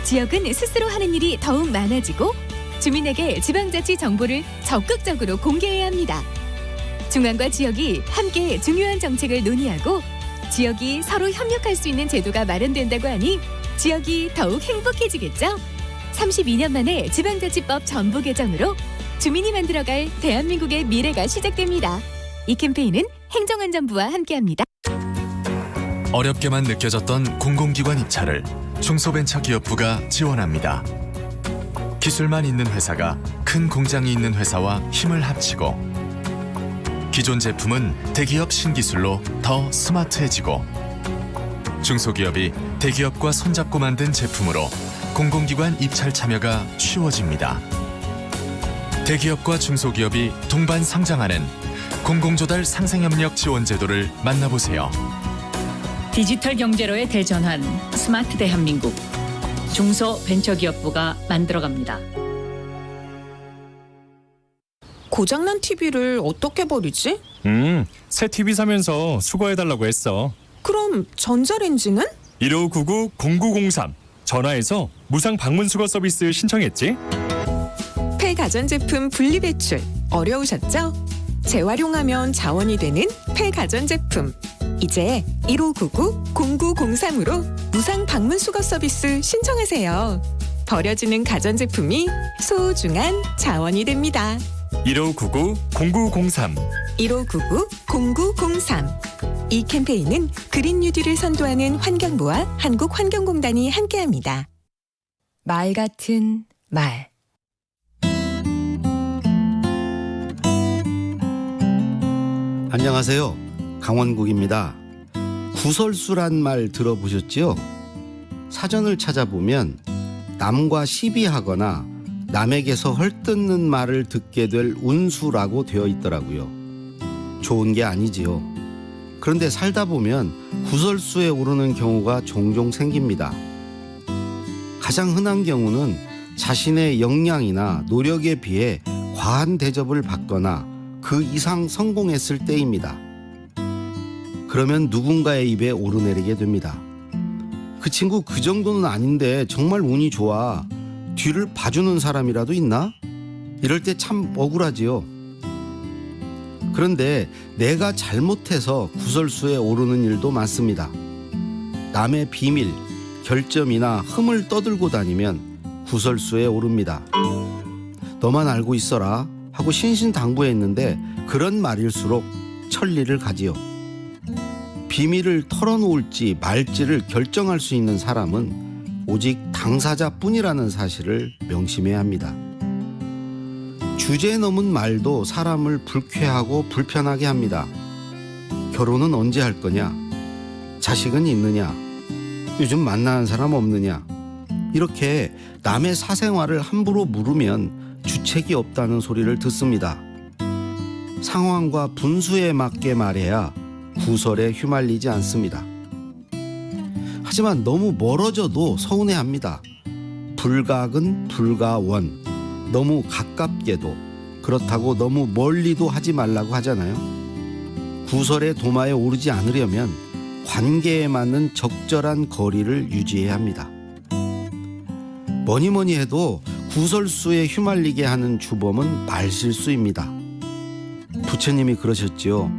지역은 스스로 하는 일이 더욱 많아지고 주민에게 지방자치 정보를 적극적으로 공개해야 합니다. 중앙과 지역이 함께 중요한 정책을 논의하고 지역이 서로 협력할 수 있는 제도가 마련된다고 하니 지역이 더욱 행복해지겠죠? 32년 만에 지방자치법 전부 개정으로 주민이 만들어갈 대한민국의 미래가 시작됩니다. 이 캠페인은 행정안전부와 함께합니다. 어렵게만 느껴졌던 공공기관 입찰을 중소벤처기업부가 지원합니다. 기술만 있는 회사가 큰 공장이 있는 회사와 힘을 합치고 기존 제품은 대기업 신기술로 더 스마트해지고 중소기업이 대기업과 손잡고 만든 제품으로 공공기관 입찰 참여가 쉬워집니다. 대기업과 중소기업이 동반 성장하는 공공조달 상생협력 지원 제도를 만나보세요. 디지털 경제로의 대전환 스마트 대한민국 중소벤처기업부가 만들어갑니다. 고장난 TV를 어떻게 버리지? 새 TV 사면서 수거해달라고 했어. 그럼 전자레인지는? 1599-0903 전화해서 무상 방문 수거 서비스 신청했지? 폐가전제품 분리배출 어려우셨죠? 재활용하면 자원이 되는 폐가전제품. 이제 1599-0903으로 무상 방문 수거 서비스 신청하세요. 버려지는 가전제품이 소중한 자원이 됩니다. 1599-0903 1599-0903 이 캠페인은 그린 뉴딜을 선도하는 환경부와 한국환경공단이 함께합니다. 말 같은 말. 안녕하세요. 강원국입니다. 구설수란 말 들어보셨지요? 사전을 찾아보면 남과 시비하거나 남에게서 헐뜯는 말을 듣게 될 운수라고 되어 있더라고요. 좋은 게 아니지요. 그런데 살다 보면 구설수에 오르는 경우가 종종 생깁니다. 가장 흔한 경우는 자신의 역량이나 노력에 비해 과한 대접을 받거나 그 이상 성공했을 때입니다. 그러면 누군가의 입에 오르내리게 됩니다. 그 친구 그 정도는 아닌데 정말 운이 좋아. 뒤를 봐주는 사람이라도 있나? 이럴 때 참 억울하지요. 그런데 내가 잘못해서 구설수에 오르는 일도 많습니다. 남의 비밀, 결점이나 흠을 떠들고 다니면 구설수에 오릅니다. 너만 알고 있어라 하고 신신당부했는데 그런 말일수록 천리를 가지요. 비밀을 털어놓을지 말지를 결정할 수 있는 사람은 오직 당사자뿐이라는 사실을 명심해야 합니다. 주제 넘은 말도 사람을 불쾌하고 불편하게 합니다. 결혼은 언제 할 거냐? 자식은 있느냐? 요즘 만나는 사람 없느냐? 이렇게 남의 사생활을 함부로 물으면 주책이 없다는 소리를 듣습니다. 상황과 분수에 맞게 말해야 구설에 휘말리지 않습니다. 하지만 너무 멀어져도 서운해합니다. 불각은 불가원, 너무 가깝게도 그렇다고 너무 멀리도 하지 말라고 하잖아요. 구설의 도마에 오르지 않으려면 관계에 맞는 적절한 거리를 유지해야 합니다. 뭐니 해도 구설수에 휘말리게 하는 주범은 말실수입니다. 부처님이 그러셨지요.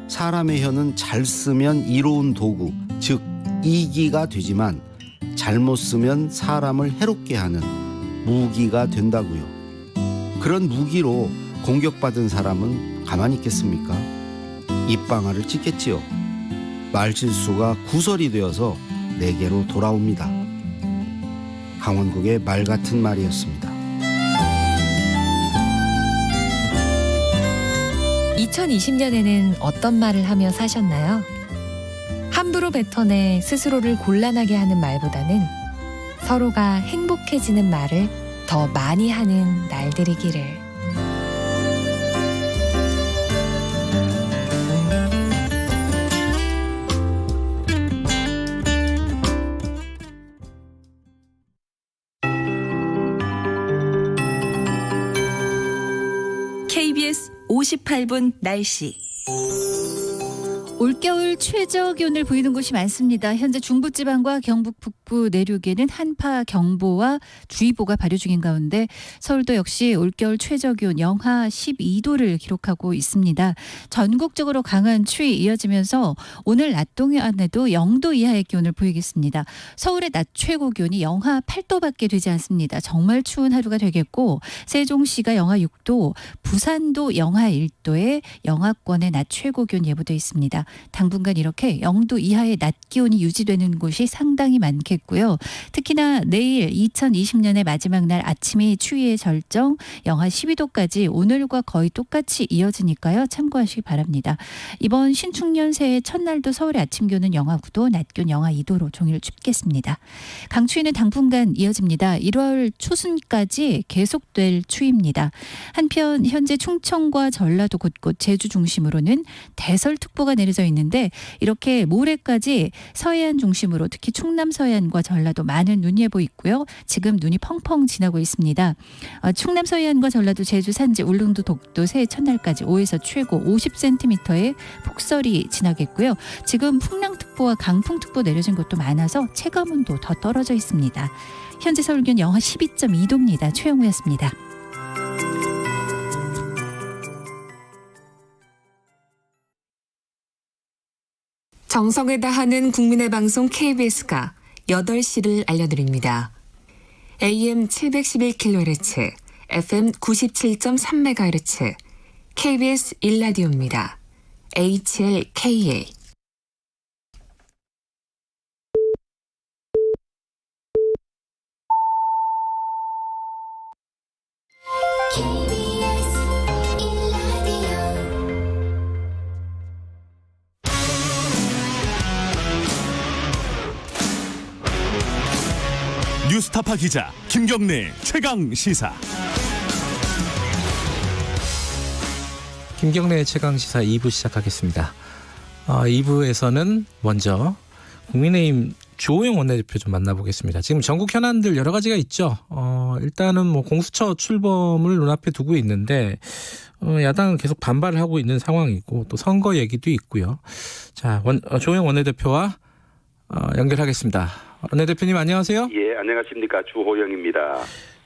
사람의 혀는 잘 쓰면 이로운 도구, 즉 이기가 되지만 잘못 쓰면 사람을 해롭게 하는 무기가 된다고요. 그런 무기로 공격받은 사람은 가만히 있겠습니까? 입방아를 찢겠지요. 말실수가 구설이 되어서 내게로 돌아옵니다. 강원국의 말 같은 말이었습니다. 2020년에는 어떤 말을 하며 사셨나요? 함부로 뱉어내 스스로를 곤란하게 하는 말보다는 서로가 행복해지는 말을 더 많이 하는 날들이기를. KBS 58분 날씨. 올겨울 최저 기온을 보이는 곳이 많습니다. 현재 중부지방과 경북 북부 내륙에는 한파 경보와 주의보가 발효 중인 가운데 서울도 역시 올겨울 최저 기온 영하 12도를 기록하고 있습니다. 전국적으로 강한 추위 이어지면서 오늘 낮 동안에도 0도 이하의 기온을 보이겠습니다. 서울의 낮 최고 기온이 영하 8도밖에 되지 않습니다. 정말 추운 하루가 되겠고 세종시가 영하 6도, 부산도 영하 1도에 영하권의 낮 최고 기온 예보되어 있습니다. 당분간 이렇게 0도 이하의 낮 기온이 유지되는 곳이 상당히 많겠고요. 특히나 내일 2020년의 마지막 날 아침이 추위의 절정 영하 12도까지 오늘과 거의 똑같이 이어지니까요. 참고하시기 바랍니다. 이번 신축년 새해 첫날도 서울의 아침 기온은 영하 9도, 낮 기온 영하 2도로 종일 춥겠습니다. 강추위는 당분간 이어집니다. 1월 초순까지 계속될 추위입니다. 한편 현재 충청과 전라도 곳곳 제주 중심으로는 대설특보가 내려져 있는데 이렇게 모레까지 서해안 중심으로 특히 충남 서해안 서해안과 전라도 많은 눈 예보 있고요. 지금 눈이 펑펑 지나고 있습니다. 충남 서해안과 전라도 제주 산지 울릉도 독도 새해 첫날까지 5에서 최고 50cm의 폭설이 지나겠고요. 지금 풍랑특보와 강풍특보 내려진 곳도 많아서 체감온도 더 떨어져 있습니다. 현재 서울 기온 영하 12.2도입니다. 최영우였습니다. 정성을 다하는 국민의 방송 KBS가 8시를 알려드립니다. AM 711kHz, FM 97.3MHz, KBS 1라디오입니다. HLKA. 뉴스타파 기자 김경래 최강 시사. 김경래의 최강 시사 2부 시작하겠습니다. 2부에서는 먼저 국민의힘 주호영 원내대표 좀 만나보겠습니다. 지금 전국 현안들 여러 가지가 있죠. 일단은 뭐 공수처 출범을 눈앞에 두고 있는데 야당은 계속 반발을 하고 있는 상황이고 또 선거 얘기도 있고요. 자, 주호영 원내대표와 연결하겠습니다. 원내대표님 안녕하세요. 예, 안녕하십니까. 주호영입니다.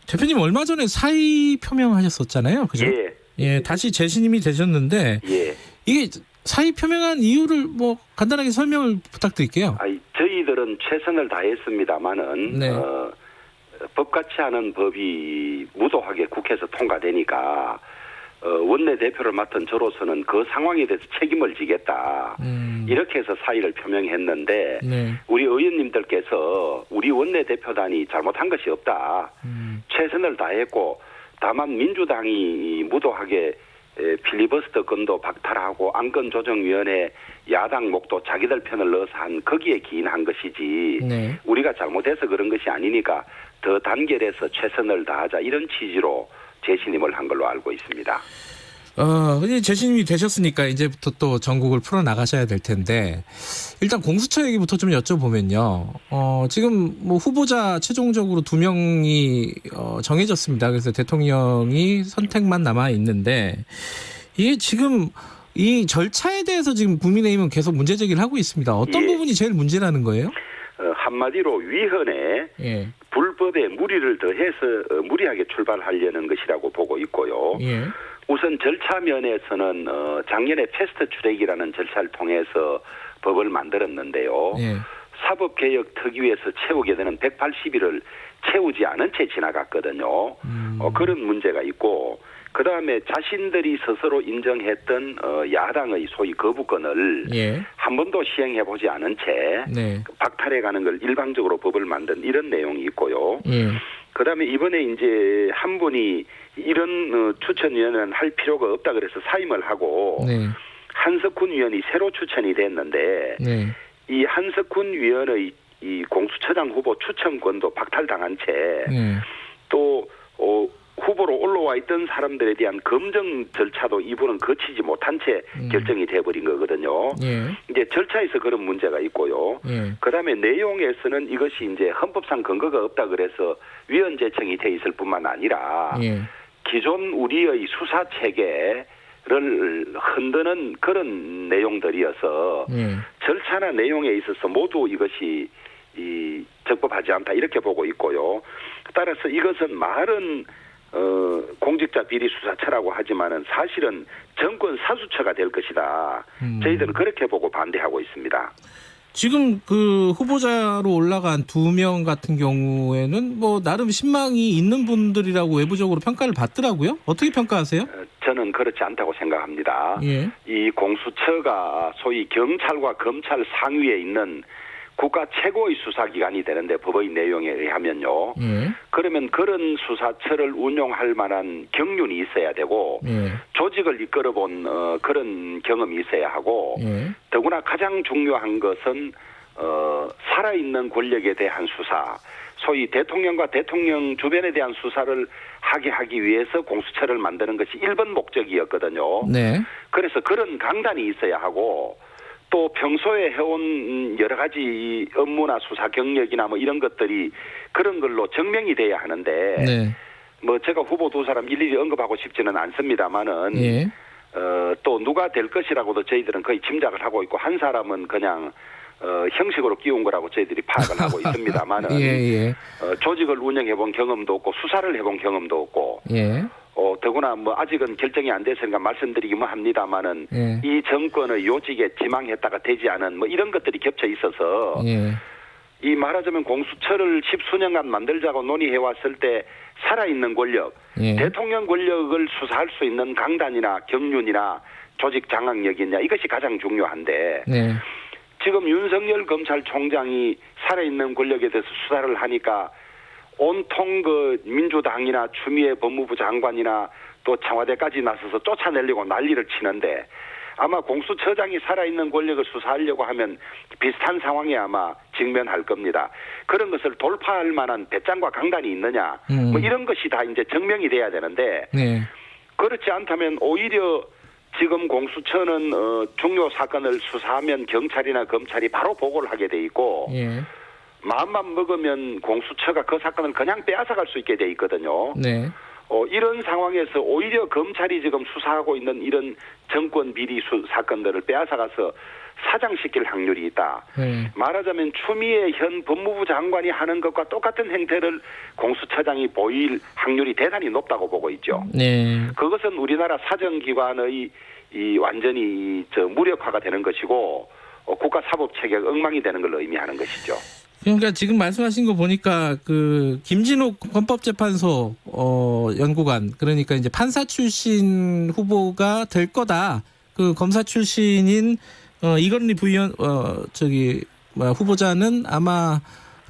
대표님 얼마 전에 사의 표명하셨었잖아요. 그죠? 예. 예, 다시 재신임이 되셨는데 예. 이게 사의 표명한 이유를 뭐 간단하게 설명을 부탁드릴게요. 저희들은 최선을 다했습니다만은 네. 법같지 않은 법이 무도하게 국회에서 통과되니까 원내대표를 맡은 저로서는 그 상황에 대해서 책임을 지겠다. 이렇게 해서 사의를 표명했는데 네. 우리 의원님들께서 우리 원내대표단이 잘못한 것이 없다. 최선을 다했고 다만 민주당이 무도하게 필리버스터 건도 박탈하고 안건조정위원회 야당 목도 자기들 편을 넣어서 한 거기에 기인한 것이지 네. 우리가 잘못해서 그런 것이 아니니까 더 단결해서 최선을 다하자 이런 취지로 재신임을 한 걸로 알고 있습니다. 이제 재신임이 되셨으니까 이제부터 또 전국을 풀어나가셔야 될 텐데 일단 공수처 얘기부터 좀 여쭤보면요. 지금 뭐 후보자 최종적으로 2명이 정해졌습니다. 그래서 대통령이 선택만 남아 있는데 이게 지금 이 절차에 대해서 지금 국민의힘은 계속 문제 제기를 하고 있습니다. 어떤 부분이 제일 문제라는 거예요? 한마디로 위헌에 예. 불법에 무리를 더해서 무리하게 출발하려는 것이라고 보고 있고요. 예. 우선 절차 면에서는 작년에 패스트 트랙이라는 절차를 통해서 법을 만들었는데요. 예. 사법개혁 특위에서 채우게 되는 180일을 채우지 않은 채 지나갔거든요. 그런 문제가 있고 그다음에 자신들이 스스로 인정했던 야당의 소위 거부권을 예. 한 번도 시행해보지 않은 채 네. 박탈해가는 걸 일방적으로 법을 만든 이런 내용이 있고요. 예. 그다음에 이번에 이제 한 분이 이런 추천위원은 할 필요가 없다 그래서 사임을 하고 네. 한석훈 위원이 새로 추천이 됐는데 네. 이 한석훈 위원의 이 공수처장 후보 추천권도 박탈당한 채 또 후보로 올라와 있던 사람들에 대한 검증 절차도 이분은 거치지 못한 채 결정이 돼버린 거거든요. 예. 이제 절차에서 그런 문제가 있고요. 예. 그다음에 내용에서는 이것이 이제 헌법상 근거가 없다 그래서 위헌 제청이 돼 있을 뿐만 아니라 예. 기존 우리의 수사 체계를 흔드는 그런 내용들이어서 절차나 내용에 있어서 모두 이것이 적법하지 않다 이렇게 보고 있고요. 따라서 이것은 말은 공직자 비리 수사처라고 하지만은 사실은 정권 사수처가 될 것이다. 저희들은 그렇게 보고 반대하고 있습니다. 지금 그 후보자로 올라간 2명 같은 경우에는 뭐 나름 신망이 있는 분들이라고 외부적으로 평가를 받더라고요. 어떻게 평가하세요? 저는 그렇지 않다고 생각합니다. 예. 이 공수처가 소위 경찰과 검찰 상위에 있는 국가 최고의 수사기관이 되는데 법의 내용에 의하면요. 그러면 그런 수사처를 운용할 만한 경륜이 있어야 되고 조직을 이끌어본 그런 경험이 있어야 하고 더구나 가장 중요한 것은 살아있는 권력에 대한 수사, 소위 대통령과 대통령 주변에 대한 수사를 하기 위해서 공수처를 만드는 것이 1번 목적이었거든요. 네. 그래서 그런 강단이 있어야 하고 또 평소에 해온 여러 가지 업무나 수사 경력이나 뭐 이런 것들이 그런 걸로 증명이 돼야 하는데 네. 뭐 제가 후보 두 사람 일일이 언급하고 싶지는 않습니다만은 예. 또 누가 될 것이라고도 저희들은 거의 짐작을 하고 있고 한 사람은 그냥 형식으로 끼운 거라고 저희들이 파악을 하고 있습니다만은 예. 조직을 운영해본 경험도 없고 수사를 해본 경험도 없고 예. 더구나 뭐 아직은 결정이 안 됐으니까 말씀드리기만 합니다만은 예. 이 정권의 요직에 지망했다가 되지 않은 뭐 이런 것들이 겹쳐 있어서 예. 이 말하자면 공수처를 10수년간 만들자고 논의해왔을 때 살아있는 권력, 예. 대통령 권력을 수사할 수 있는 강단이나 경륜이나 조직 장악력이냐 이것이 가장 중요한데 네. 지금 윤석열 검찰총장이 살아있는 권력에 대해서 수사를 하니까 온통 그 민주당이나 추미애 법무부 장관이나 또 청와대까지 나서서 쫓아내려고 난리를 치는데 아마 공수처장이 살아있는 권력을 수사하려고 하면 비슷한 상황에 아마 직면할 겁니다. 그런 것을 돌파할 만한 배짱과 강단이 있느냐 뭐 이런 것이 다 이제 증명이 돼야 되는데 네. 그렇지 않다면 오히려 지금 공수처는 중요 사건을 수사하면 경찰이나 검찰이 바로 보고를 하게 돼 있고 예. 마음만 먹으면 공수처가 그 사건을 그냥 빼앗아갈 수 있게 돼 있거든요. 네. 이런 상황에서 오히려 검찰이 지금 수사하고 있는 이런 정권 비리 사건들을 빼앗아가서 사장시킬 확률이 있다. 네. 말하자면 추미애 현 법무부 장관이 하는 것과 똑같은 행태를 공수처장이 보일 확률이 대단히 높다고 보고 있죠. 네. 그것은 우리나라 사정기관의 이 완전히 무력화가 되는 것이고 국가 사법 체계가 엉망이 되는 걸 의미하는 것이죠. 그러니까 지금 말씀하신 거 보니까 그 김진욱 헌법재판소 연구관 그러니까 이제 판사 출신 후보가 될 거다. 그 검사 출신인 이건희 부의원 후보자는 아마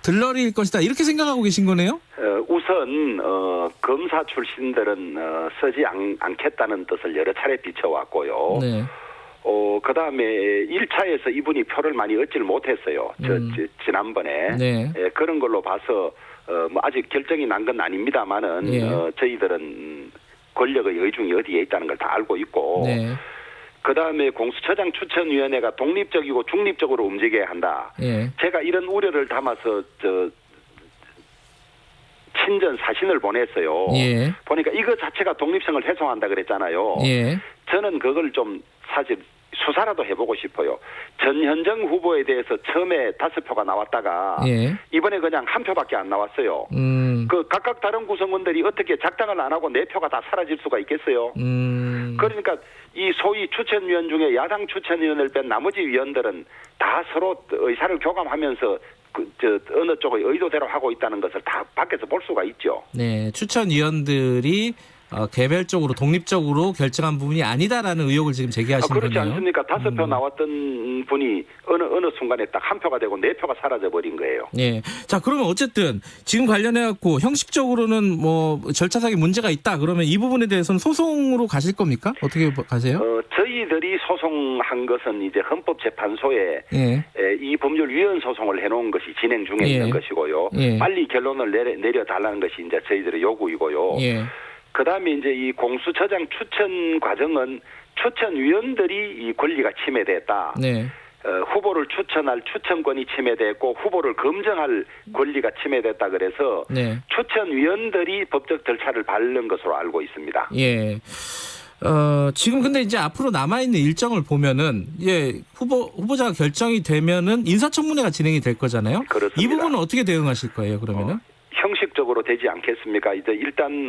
들러리일 것이다. 이렇게 생각하고 계신 거네요? 우선 검사 출신들은 쓰지 않겠다는 뜻을 여러 차례 비춰왔고요. 네. 그다음에 1차에서 이분이 표를 많이 얻지를 못했어요. 지난번에. 네. 그런 걸로 봐서 뭐 아직 결정이 난 건 아닙니다만은 예. 저희들은 권력의 의중이 어디에 있다는 걸 다 알고 있고 네. 그다음에 공수처장 추천위원회가 독립적이고 중립적으로 움직여야 한다. 예. 제가 이런 우려를 담아서 친전 사신을 보냈어요. 예. 보니까 이거 자체가 독립성을 훼손한다 그랬잖아요. 예. 저는 그걸 좀 사실 수사라도 해보고 싶어요. 전현정 후보에 대해서 처음에 5표가 나왔다가 예. 이번에 그냥 1표밖에 안 나왔어요. 그 각각 다른 구성원들이 어떻게 작당을 안 하고 4표가 다 사라질 수가 있겠어요. 그러니까 이 소위 추천위원 중에 야당 추천위원을 뺀 나머지 위원들은 다 서로 의사를 교감하면서 어느 쪽의 의도대로 하고 있다는 것을 다 밖에서 볼 수가 있죠. 네, 추천위원들이 개별적으로 독립적으로 결정한 부분이 아니다라는 의혹을 지금 제기하시는 거네요. 그렇지 않습니까? 5표 나왔던 분이 어느 순간에 딱 1표가 되고 4표가 사라져 버린 거예요. 네. 자, 그러면 어쨌든 지금 관련해 갖고 형식적으로는 뭐 절차상의 문제가 있다. 그러면 이 부분에 대해서는 소송으로 가실 겁니까? 어떻게 가세요? 저희들이 소송한 것은 이제 헌법재판소에 예. 이 법률 위헌 소송을 해놓은 것이 진행 중에 예. 있는 것이고요. 예. 빨리 결론을 내려달라는 것이 이제 저희들의 요구이고요. 예. 그다음에 이제 이 공수처장 추천 과정은 추천위원들이 이 권리가 침해됐다. 네. 후보를 추천할 추천권이 침해됐고 후보를 검증할 권리가 침해됐다 그래서 네. 추천위원들이 법적 절차를 밟는 것으로 알고 있습니다. 예. 지금 근데 이제 앞으로 남아있는 일정을 보면은, 후보자가 결정이 되면은 인사청문회가 진행이 될 거잖아요. 그렇습니다. 이 부분은 어떻게 대응하실 거예요, 그러면은? 형식적으로 되지 않겠습니까? 이제 일단,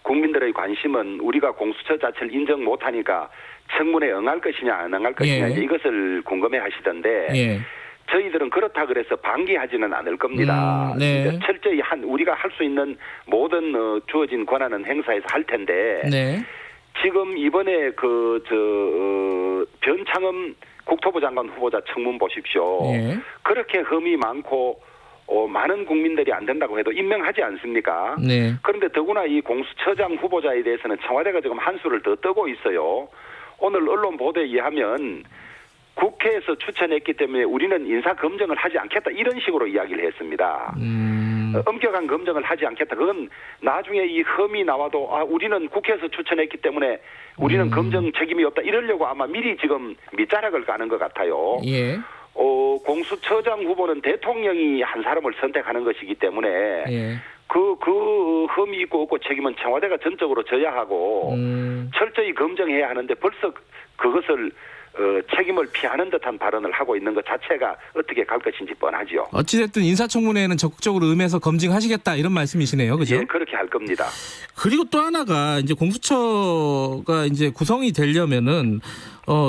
국민들의 관심은 우리가 공수처 자체를 인정 못하니까 청문회에 응할 것이냐, 안 응할 것이냐, 예. 이제 이것을 궁금해 하시던데, 예. 저희들은 그렇다 그래서 방기하지는 않을 겁니다. 네. 철저히 우리가 할 수 있는 모든 주어진 권한은 행사해서 할 텐데, 네. 지금 이번에 변창흠 국토부 장관 후보자 청문 보십시오. 예. 그렇게 흠이 많고 많은 국민들이 안 된다고 해도 임명하지 않습니까? 네. 그런데 더구나 이 공수처장 후보자에 대해서는 청와대가 지금 한수를 더 뜨고 있어요. 오늘 언론 보도에 의하면 국회에서 추천했기 때문에 우리는 인사 검증을 하지 않겠다 이런 식으로 이야기를 했습니다. 엄격한 검증을 하지 않겠다. 그건 나중에 이 혐의 나와도 우리는 국회에서 추천했기 때문에 우리는 검증 책임이 없다. 이러려고 아마 미리 지금 밑자락을 까는 것 같아요. 예. 공수처장 후보는 대통령이 한 사람을 선택하는 것이기 때문에 예. 그 혐의 있고 없고 책임은 청와대가 전적으로 져야 하고 철저히 검증해야 하는데 벌써 그것을 책임을 피하는 듯한 발언을 하고 있는 것 자체가 어떻게 갈 것인지 뻔하죠. 어찌됐든 인사청문회에는 적극적으로 임해서 검증하시겠다 이런 말씀이시네요, 그죠? 예, 그렇게 할 겁니다. 그리고 또 하나가 이제 공수처가 이제 구성이 되려면은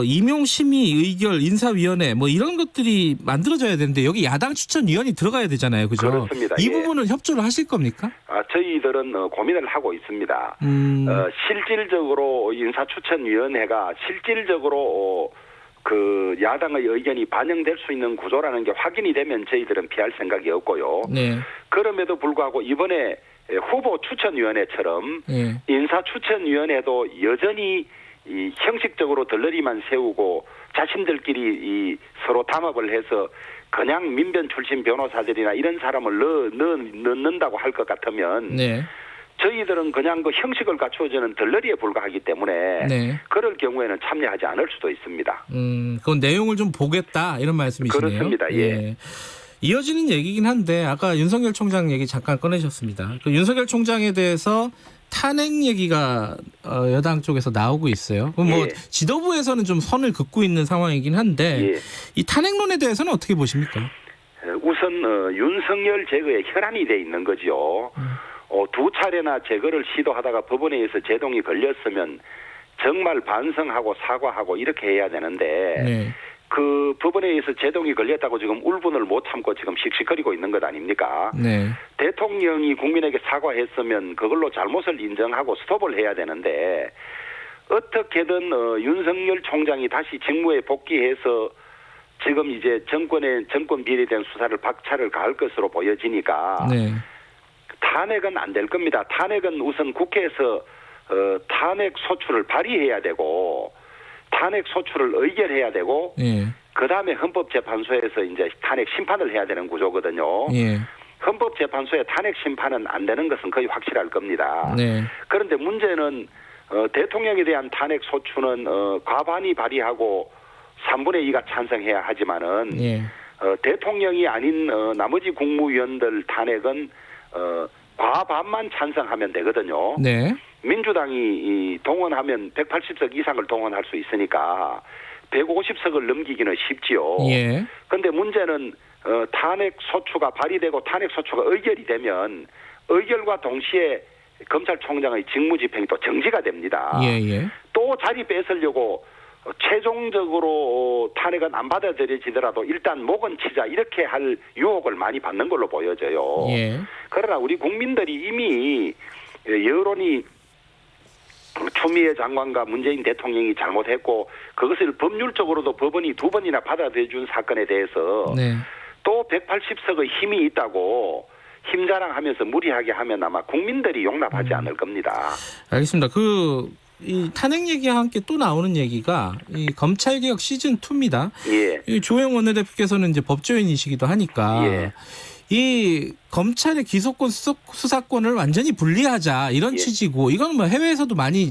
임용 심의 의결 인사위원회 뭐 이런 것들이 만들어져야 되는데 여기 야당 추천위원이 들어가야 되잖아요, 그죠? 그렇습니다. 이 예. 부분을 협조를 하실 겁니까? 저희들은 고민을 하고 있습니다. 실질적으로 인사추천위원회가 실질적으로 그 야당의 의견이 반영될 수 있는 구조라는 게 확인이 되면 저희들은 피할 생각이 없고요. 네. 그럼에도 불구하고 이번에 후보 추천위원회처럼 네. 인사추천위원회도 여전히 이 형식적으로 덜러리만 세우고 자신들끼리 서로 담합을 해서 그냥 민변 출신 변호사들이나 이런 사람을 넣는다고 할 것 같으면 네. 저희들은 그냥 그 형식을 갖추어주는 덜러리에 불과하기 때문에 네. 그럴 경우에는 참여하지 않을 수도 있습니다. 그건 내용을 좀 보겠다 이런 말씀이시네요. 그렇습니다. 예. 이어지는 얘기긴 한데 아까 윤석열 총장 얘기 잠깐 꺼내셨습니다. 그 윤석열 총장에 대해서 탄핵 얘기가 여당 쪽에서 나오고 있어요. 그럼 뭐 지도부에서는 좀 선을 긋고 있는 상황이긴 한데 이 탄핵론에 대해서는 어떻게 보십니까? 우선 윤석열 제거에 혈안이 돼 있는 거죠. 두 차례나 제거를 시도하다가 법원에 의해서 제동이 걸렸으면 정말 반성하고 사과하고 이렇게 해야 되는데 그 법원에 의해서 제동이 걸렸다고 지금 울분을 못 참고 지금 씩씩거리고 있는 것 아닙니까? 네. 대통령이 국민에게 사과했으면 그걸로 잘못을 인정하고 스톱을 해야 되는데 어떻게든 윤석열 총장이 다시 직무에 복귀해서 지금 이제 정권 비리된 수사를 박차를 가할 것으로 보여지니까 탄핵은 안 될 겁니다. 탄핵은 우선 국회에서 탄핵 소추를 발의해야 되고 탄핵 소추를 의결해야 되고 그다음에 헌법재판소에서 이제 탄핵 심판을 해야 되는 구조거든요. 헌법재판소의 탄핵 심판은 안 되는 것은 거의 확실할 겁니다. 그런데 문제는 대통령에 대한 탄핵 소추는 과반이 발의하고 3분의 2가 찬성해야 하지만은 대통령이 아닌 나머지 국무위원들 탄핵은 과반만 찬성하면 되거든요. 민주당이 동원하면 180석 이상을 동원할 수 있으니까 150석을 넘기기는 쉽지요. 그런데 문제는 탄핵 소추가 발의되고 탄핵 소추가 의결이 되면 의결과 동시에 검찰총장의 직무집행이 또 정지가 됩니다. 또 자리 뺏으려고 최종적으로 탄핵은 안 받아들여지더라도 일단 목은 치자 이렇게 할 유혹을 많이 받는 걸로 보여져요. 그러나 우리 국민들이 이미 여론이 추미애 장관과 문재인 대통령이 잘못했고 그것을 법률적으로도 법원이 2번이나 받아들여준 사건에 대해서 또 180석의 힘이 있다고 힘자랑하면서 무리하게 하면 아마 국민들이 용납하지 않을 겁니다. 알겠습니다. 이 탄핵 얘기와 함께 또 나오는 얘기가 이 검찰개혁 시즌2입니다. 이 조영 원내대표께서는 이제 법조인이시기도 하니까 이 검찰의 기소권 수사권을 완전히 분리하자 이런 취지고 이건 뭐 해외에서도 많이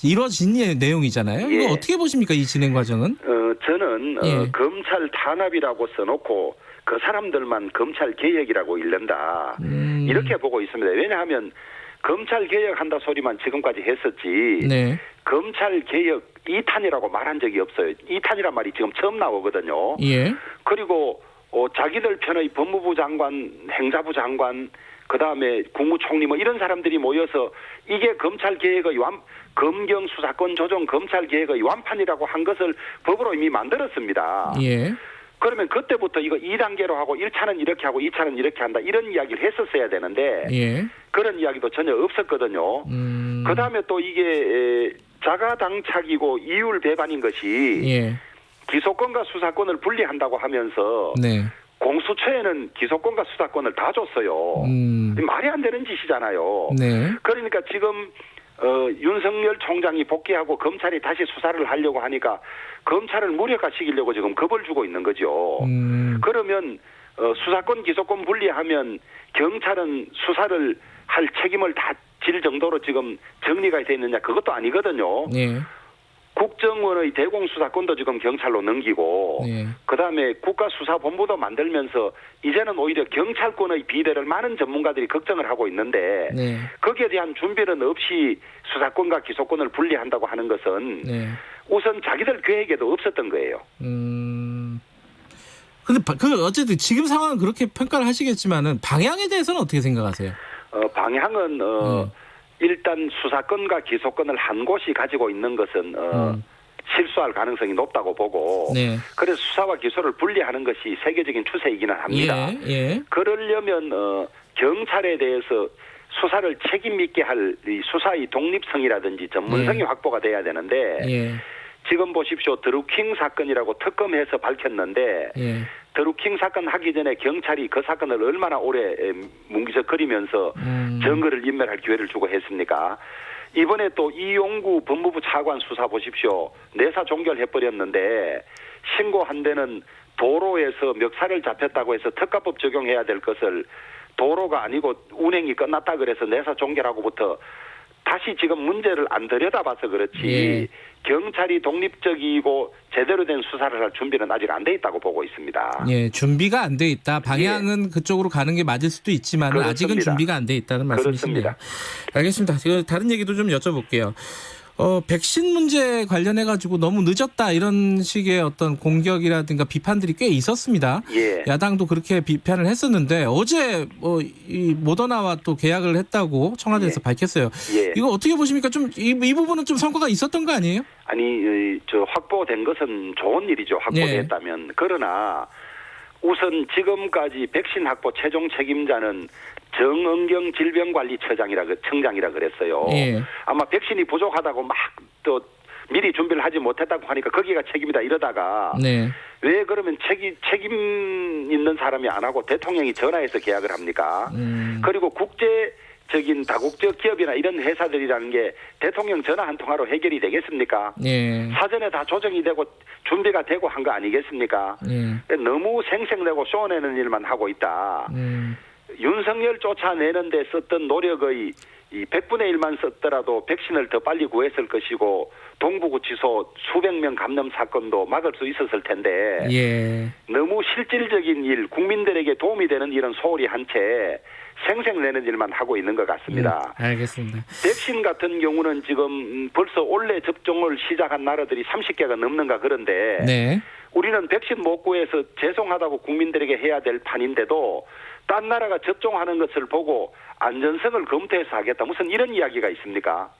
이루어진 내용이잖아요. 이거 어떻게 보십니까? 이 진행 과정은? 저는 검찰 탄압이라고 써놓고 그 사람들만 검찰 개혁이라고 읽는다. 이렇게 보고 있습니다. 왜냐하면 검찰 개혁한다 소리만 지금까지 했었지 검찰 개혁 2탄이라고 말한 적이 없어요. 2탄이란 말이 지금 처음 나오거든요. 그리고 자기들 편의 법무부 장관, 행자부 장관, 그다음에 국무총리 뭐 이런 사람들이 모여서 이게 검찰 개혁의 검경 수사권 조정 검찰 개혁의 완판이라고 한 것을 법으로 이미 만들었습니다. 그러면 그때부터 이거 2단계로 하고 1차는 이렇게 하고 2차는 이렇게 한다 이런 이야기를 했었어야 되는데 그런 이야기도 전혀 없었거든요. 그다음에 또 이게 자가당착이고 이율 배반인 것이 기소권과 수사권을 분리한다고 하면서 공수처에는 기소권과 수사권을 다 줬어요. 말이 안 되는 짓이잖아요. 그러니까 지금 윤석열 총장이 복귀하고 검찰이 다시 수사를 하려고 하니까 검찰을 무력화시키려고 지금 겁을 주고 있는 거죠. 그러면 수사권 기소권 분리하면 경찰은 수사를 할 책임을 다 질 정도로 지금 정리가 돼 있느냐, 그것도 아니거든요. 네. 국정원의 대공수사권도 지금 경찰로 넘기고 네. 그다음에 국가수사본부도 만들면서 이제는 오히려 경찰권의 비대를 많은 전문가들이 걱정을 하고 있는데 네. 거기에 대한 준비는 없이 수사권과 기소권을 분리한다고 하는 것은 네. 우선 자기들 계획에도 없었던 거예요. 근데 어쨌든 지금 상황은 그렇게 평가를 하시겠지만은 방향에 대해서는 어떻게 생각하세요? 방향은 일단 수사권과 기소권을 한 곳이 가지고 있는 것은 실수할 가능성이 높다고 보고 네. 그래서 수사와 기소를 분리하는 것이 세계적인 추세이기는 합니다. 예. 그러려면 경찰에 대해서 수사를 책임 있게 할 이 수사의 독립성이라든지 전문성이 확보가 돼야 되는데 지금 보십시오. 드루킹 사건이라고 특검해서 밝혔는데 드루킹 사건 하기 전에 경찰이 그 사건을 얼마나 오래 뭉기적거리면서 증거를 인멸할 기회를 주고 했습니까? 이번에 또 이용구 법무부 차관 수사 보십시오. 내사 종결해버렸는데 신고한 데는 도로에서 멱살을 잡혔다고 해서 특가법 적용해야 될 것을 도로가 아니고 운행이 끝났다 그래서 내사 종결하고부터 다시 지금 문제를 안 들여다봐서 그렇지 경찰이 독립적이고 제대로 된 수사를 할 준비는 아직 안 돼 있다고 보고 있습니다. 예, 준비가 안 돼 있다. 방향은 그쪽으로 가는 게 맞을 수도 있지만 그렇습니다. 아직은 준비가 안 돼 있다는 말씀이십니다. 알겠습니다. 다른 얘기도 좀 여쭤볼게요. 백신 문제 관련해 가지고 너무 늦었다 이런 식의 어떤 공격이라든가 비판들이 꽤 있었습니다. 야당도 그렇게 비판을 했었는데 어제 이 모더나와 또 계약을 했다고 청와대에서 밝혔어요. 이거 어떻게 보십니까? 좀 이 부분은 좀 성과가 있었던 거 아니에요? 아니, 확보된 것은 좋은 일이죠. 확보됐다면. 그러나 우선 지금까지 백신 확보 최종 책임자는 정은경 질병관리청장이라 그랬어요. 아마 백신이 부족하다고 막 또 미리 준비를 하지 못했다고 하니까 거기가 책임이다 이러다가 왜 그러면 책임 있는 사람이 안 하고 대통령이 전화해서 계약을 합니까? 그리고 국제적인 다국적 기업이나 이런 회사들이라는 게 대통령 전화 한 통화로 해결이 되겠습니까? 사전에 다 조정이 되고 준비가 되고 한 거 아니겠습니까? 너무 생색내고 쏘내는 일만 하고 있다. 윤석열 쫓아내는 데 썼던 노력의 이 100분의 1만 썼더라도 백신을 더 빨리 구했을 것이고 동부구치소 수백 명 감염 사건도 막을 수 있었을 텐데 너무 실질적인 일, 국민들에게 도움이 되는 일은 소홀히 한 채 생색내는 일만 하고 있는 것 같습니다. 알겠습니다. 백신 같은 경우는 지금 벌써 올해 접종을 시작한 나라들이 30개가 넘는가 그런데 우리는 백신 못 구해서 죄송하다고 국민들에게 해야 될 판인데도 딴 나라가 접종하는 것을 보고 안전성을 검토해서 하겠다. 무슨 이런 이야기가 있습니까?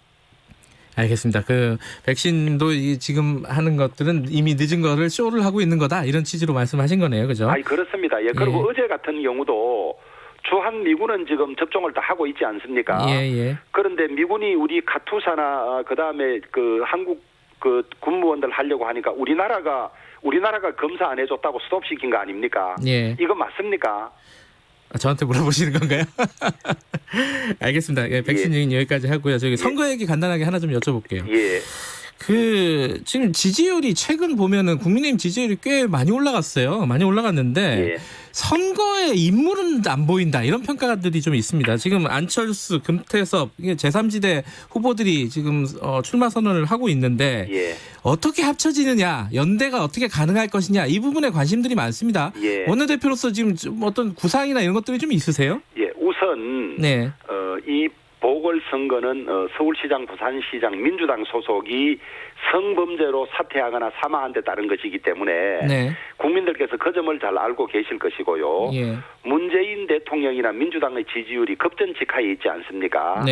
알겠습니다. 그 백신도 지금 하는 것들은 이미 늦은 거를 쇼를 하고 있는 거다. 이런 취지로 말씀하신 거네요. 그죠? 그렇습니다. 그리고 어제 같은 경우도 주한 미군은 지금 접종을 다 하고 있지 않습니까? 그런데 미군이 우리 카투사나 그다음에 그 한국 그 군무원들 하려고 하니까 우리나라가 검사 안 해줬다고 스톱시킨 거 아닙니까? 이거 맞습니까? 저한테 물어보시는 건가요? 알겠습니다. 백신 얘기는 여기까지 하고요. 저기 선거 얘기 간단하게 하나 좀 여쭤볼게요. 지금 지지율이 최근 보면은 국민의힘 지지율이 꽤 많이 올라갔어요. 많이 올라갔는데 선거에 인물은 안 보인다 이런 평가들이 좀 있습니다. 지금 안철수, 금태섭 제3지대 후보들이 지금 출마 선언을 하고 있는데 어떻게 합쳐지느냐, 연대가 어떻게 가능할 것이냐 이 부분에 관심들이 많습니다. 원내대표로서 지금 어떤 구상이나 이런 것들이 좀 있으세요? 우선 이 보궐선거는 서울시장, 부산시장 민주당 소속이 성범죄로 사퇴하거나 사망한 데 따른 것이기 때문에 국민들께서 그 점을 잘 알고 계실 것이고요. 문재인 대통령이나 민주당의 지지율이 급전직하에 있지 않습니까?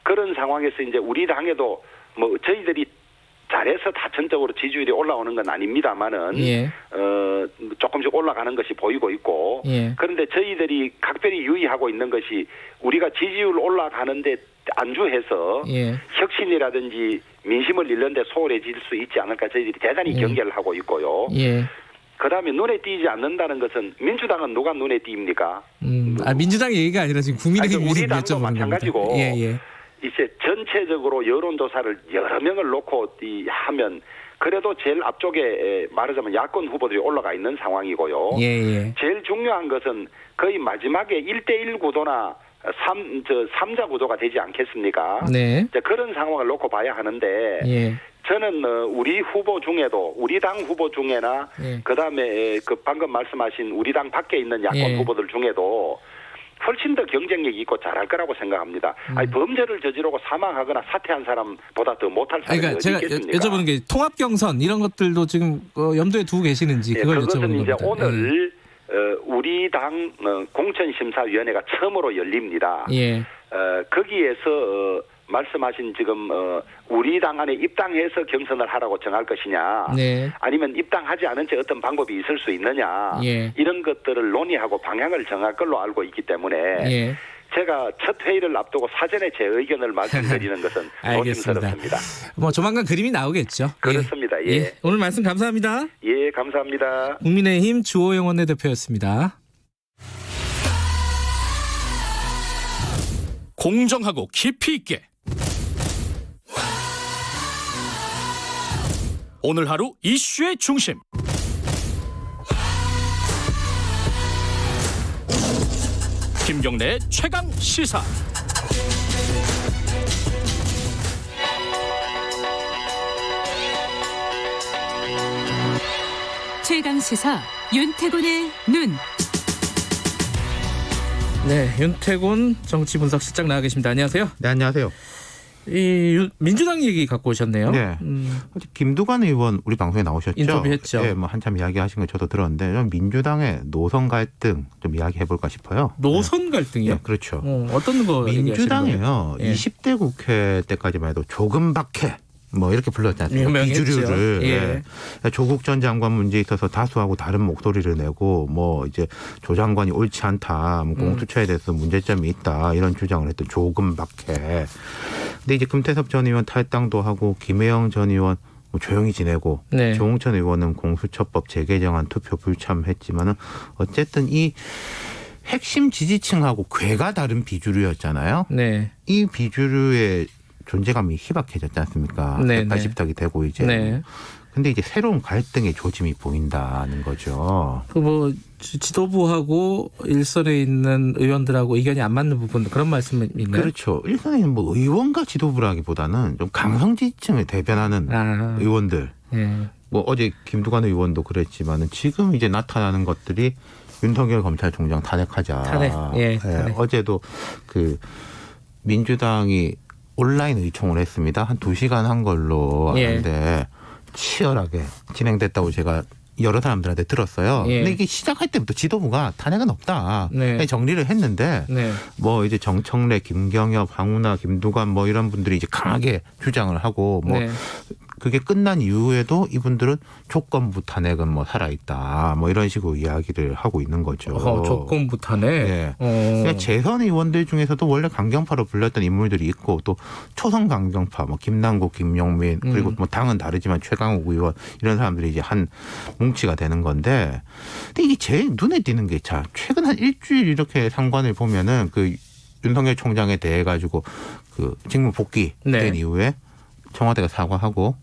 그런 상황에서 이제 우리 당에도 뭐 저희들이 잘해서 다천적으로 지지율이 올라오는 건 아닙니다만은 조금씩 올라가는 것이 보이고 있고 그런데 저희들이 각별히 유의하고 있는 것이 우리가 지지율 올라가는데 안주해서 혁신이라든지 민심을 잃는 데 소홀해질 수 있지 않을까 저희들이 대단히 경계를 하고 있고요. 그다음에 눈에 띄지 않는다는 것은 민주당은 누가 눈에 띄입니까? 민주당 얘기가 아니라 지금 국민의힘 우리 당도 마찬가지고 이제 전체적으로 여론조사를 여러 명을 놓고 하면 그래도 제일 앞쪽에 말하자면 야권 후보들이 올라가 있는 상황이고요. 예. 제일 중요한 것은 거의 마지막에 1대1 구도나 3자 구도가 되지 않겠습니까? 네. 그런 상황을 놓고 봐야 하는데 예. 저는 우리 후보 중에도 우리 당 후보 중에나 그다음에 그 방금 말씀하신 우리 당 밖에 있는 야권 후보들 중에도 훨씬 더 경쟁력이 있고 잘할 거라고 생각합니다. 아니, 범죄를 저지르고 사망하거나 사퇴한 사람보다 더 못할 사람이 그러니까 어디 제가 있겠습니까? 여쭤보는 게 통합 경선 이런 것들도 지금 염두에 두고 계시는지 그걸 그것은 여쭤보는 이제 겁니다. 오늘 우리 당 공천심사위원회가 처음으로 열립니다. 거기에서 말씀하신 지금 우리 당 안에 입당해서 경선을 하라고 정할 것이냐 아니면 입당하지 않은 채 어떤 방법이 있을 수 있느냐 이런 것들을 논의하고 방향을 정할 걸로 알고 있기 때문에 제가 첫 회의를 앞두고 사전에 제 의견을 말씀드리는 것은 조심스럽습니다. 뭐 조만간 그림이 나오겠죠. 그렇습니다. 오늘 말씀 감사합니다. 예, 감사합니다. 국민의힘 주호영 원내대표였습니다. 공정하고 깊이 있게 오늘 하루 이슈의 중심 김경래 최강 시사. 최강 시사 윤태곤의 눈. 네, 윤태곤 정치분석실장 나와 계십니다. 안녕하세요. 네, 안녕하세요. 이 민주당 얘기 갖고 오셨네요. 네. 어제 김두관 의원 우리 방송에 나오셨죠. 인터뷰했죠. 네, 뭐 한참 이야기하신 거 저도 들었는데 좀 민주당의 노선 갈등 좀 이야기해 볼까 싶어요. 노선 갈등이요? 네, 그렇죠. 어떤 거 민주당이요. 20대 국회 때까지만 해도 조금 박해. 뭐 이렇게 불렀지 않습니까? 비주류를 조국 전 장관 문제에 있어서 다수하고 다른 목소리를 내고 뭐 이제 조 장관이 옳지 않다, 뭐 공수처에 대해서 문제점이 있다 이런 주장을 했던 조금 박해. 근데 이제 금태섭 전 의원 탈당도 하고 김혜영 전 의원 뭐 조용히 지내고 조홍천 의원은 공수처법 재개정안 투표 불참했지만은 어쨌든 이 핵심 지지층하고 궤가 다른 비주류였잖아요. 이 비주류의 존재감이 희박해졌지 않습니까? 백발십탁이 되고 이제. 근데 이제 새로운 갈등의 조짐이 보인다는 거죠. 그 뭐 지도부하고 일선에 있는 의원들하고 의견이 안 맞는 부분 그런 말씀인가요? 그렇죠. 일선에 있는 뭐 의원과 지도부라기보다는 좀 강성 지지층을 대변하는 의원들. 뭐 어제 김두관 의원도 그랬지만은 지금 이제 나타나는 것들이 윤석열 검찰총장 탄핵하자. 탄핵. 어제도 그 민주당이 온라인 의총을 했습니다. 한 2시간 한 걸로 하는데 치열하게 진행됐다고 제가 여러 사람들한테 들었어요. 근데 이게 시작할 때부터 지도부가 탄핵은 없다. 정리를 했는데 뭐 이제 정청래, 김경엽, 황운하, 김두관 뭐 이런 분들이 이제 강하게 주장을 하고 뭐 그게 끝난 이후에도 이분들은 조건부 탄핵은 뭐 살아있다. 뭐 이런 식으로 이야기를 하고 있는 거죠. 조건부 탄핵? 그러니까 재선 의원들 중에서도 원래 강경파로 불렸던 인물들이 있고 또 초선 강경파 뭐 김남국, 김용민 그리고 뭐 당은 다르지만 최강욱 의원 이런 사람들이 이제 한 뭉치가 되는 건데 근데 이게 제일 눈에 띄는 게 자 최근 한 일주일 이렇게 상관을 보면은 그 윤석열 총장에 대해 가지고 그 직무 복귀된 이후에 청와대가 사과하고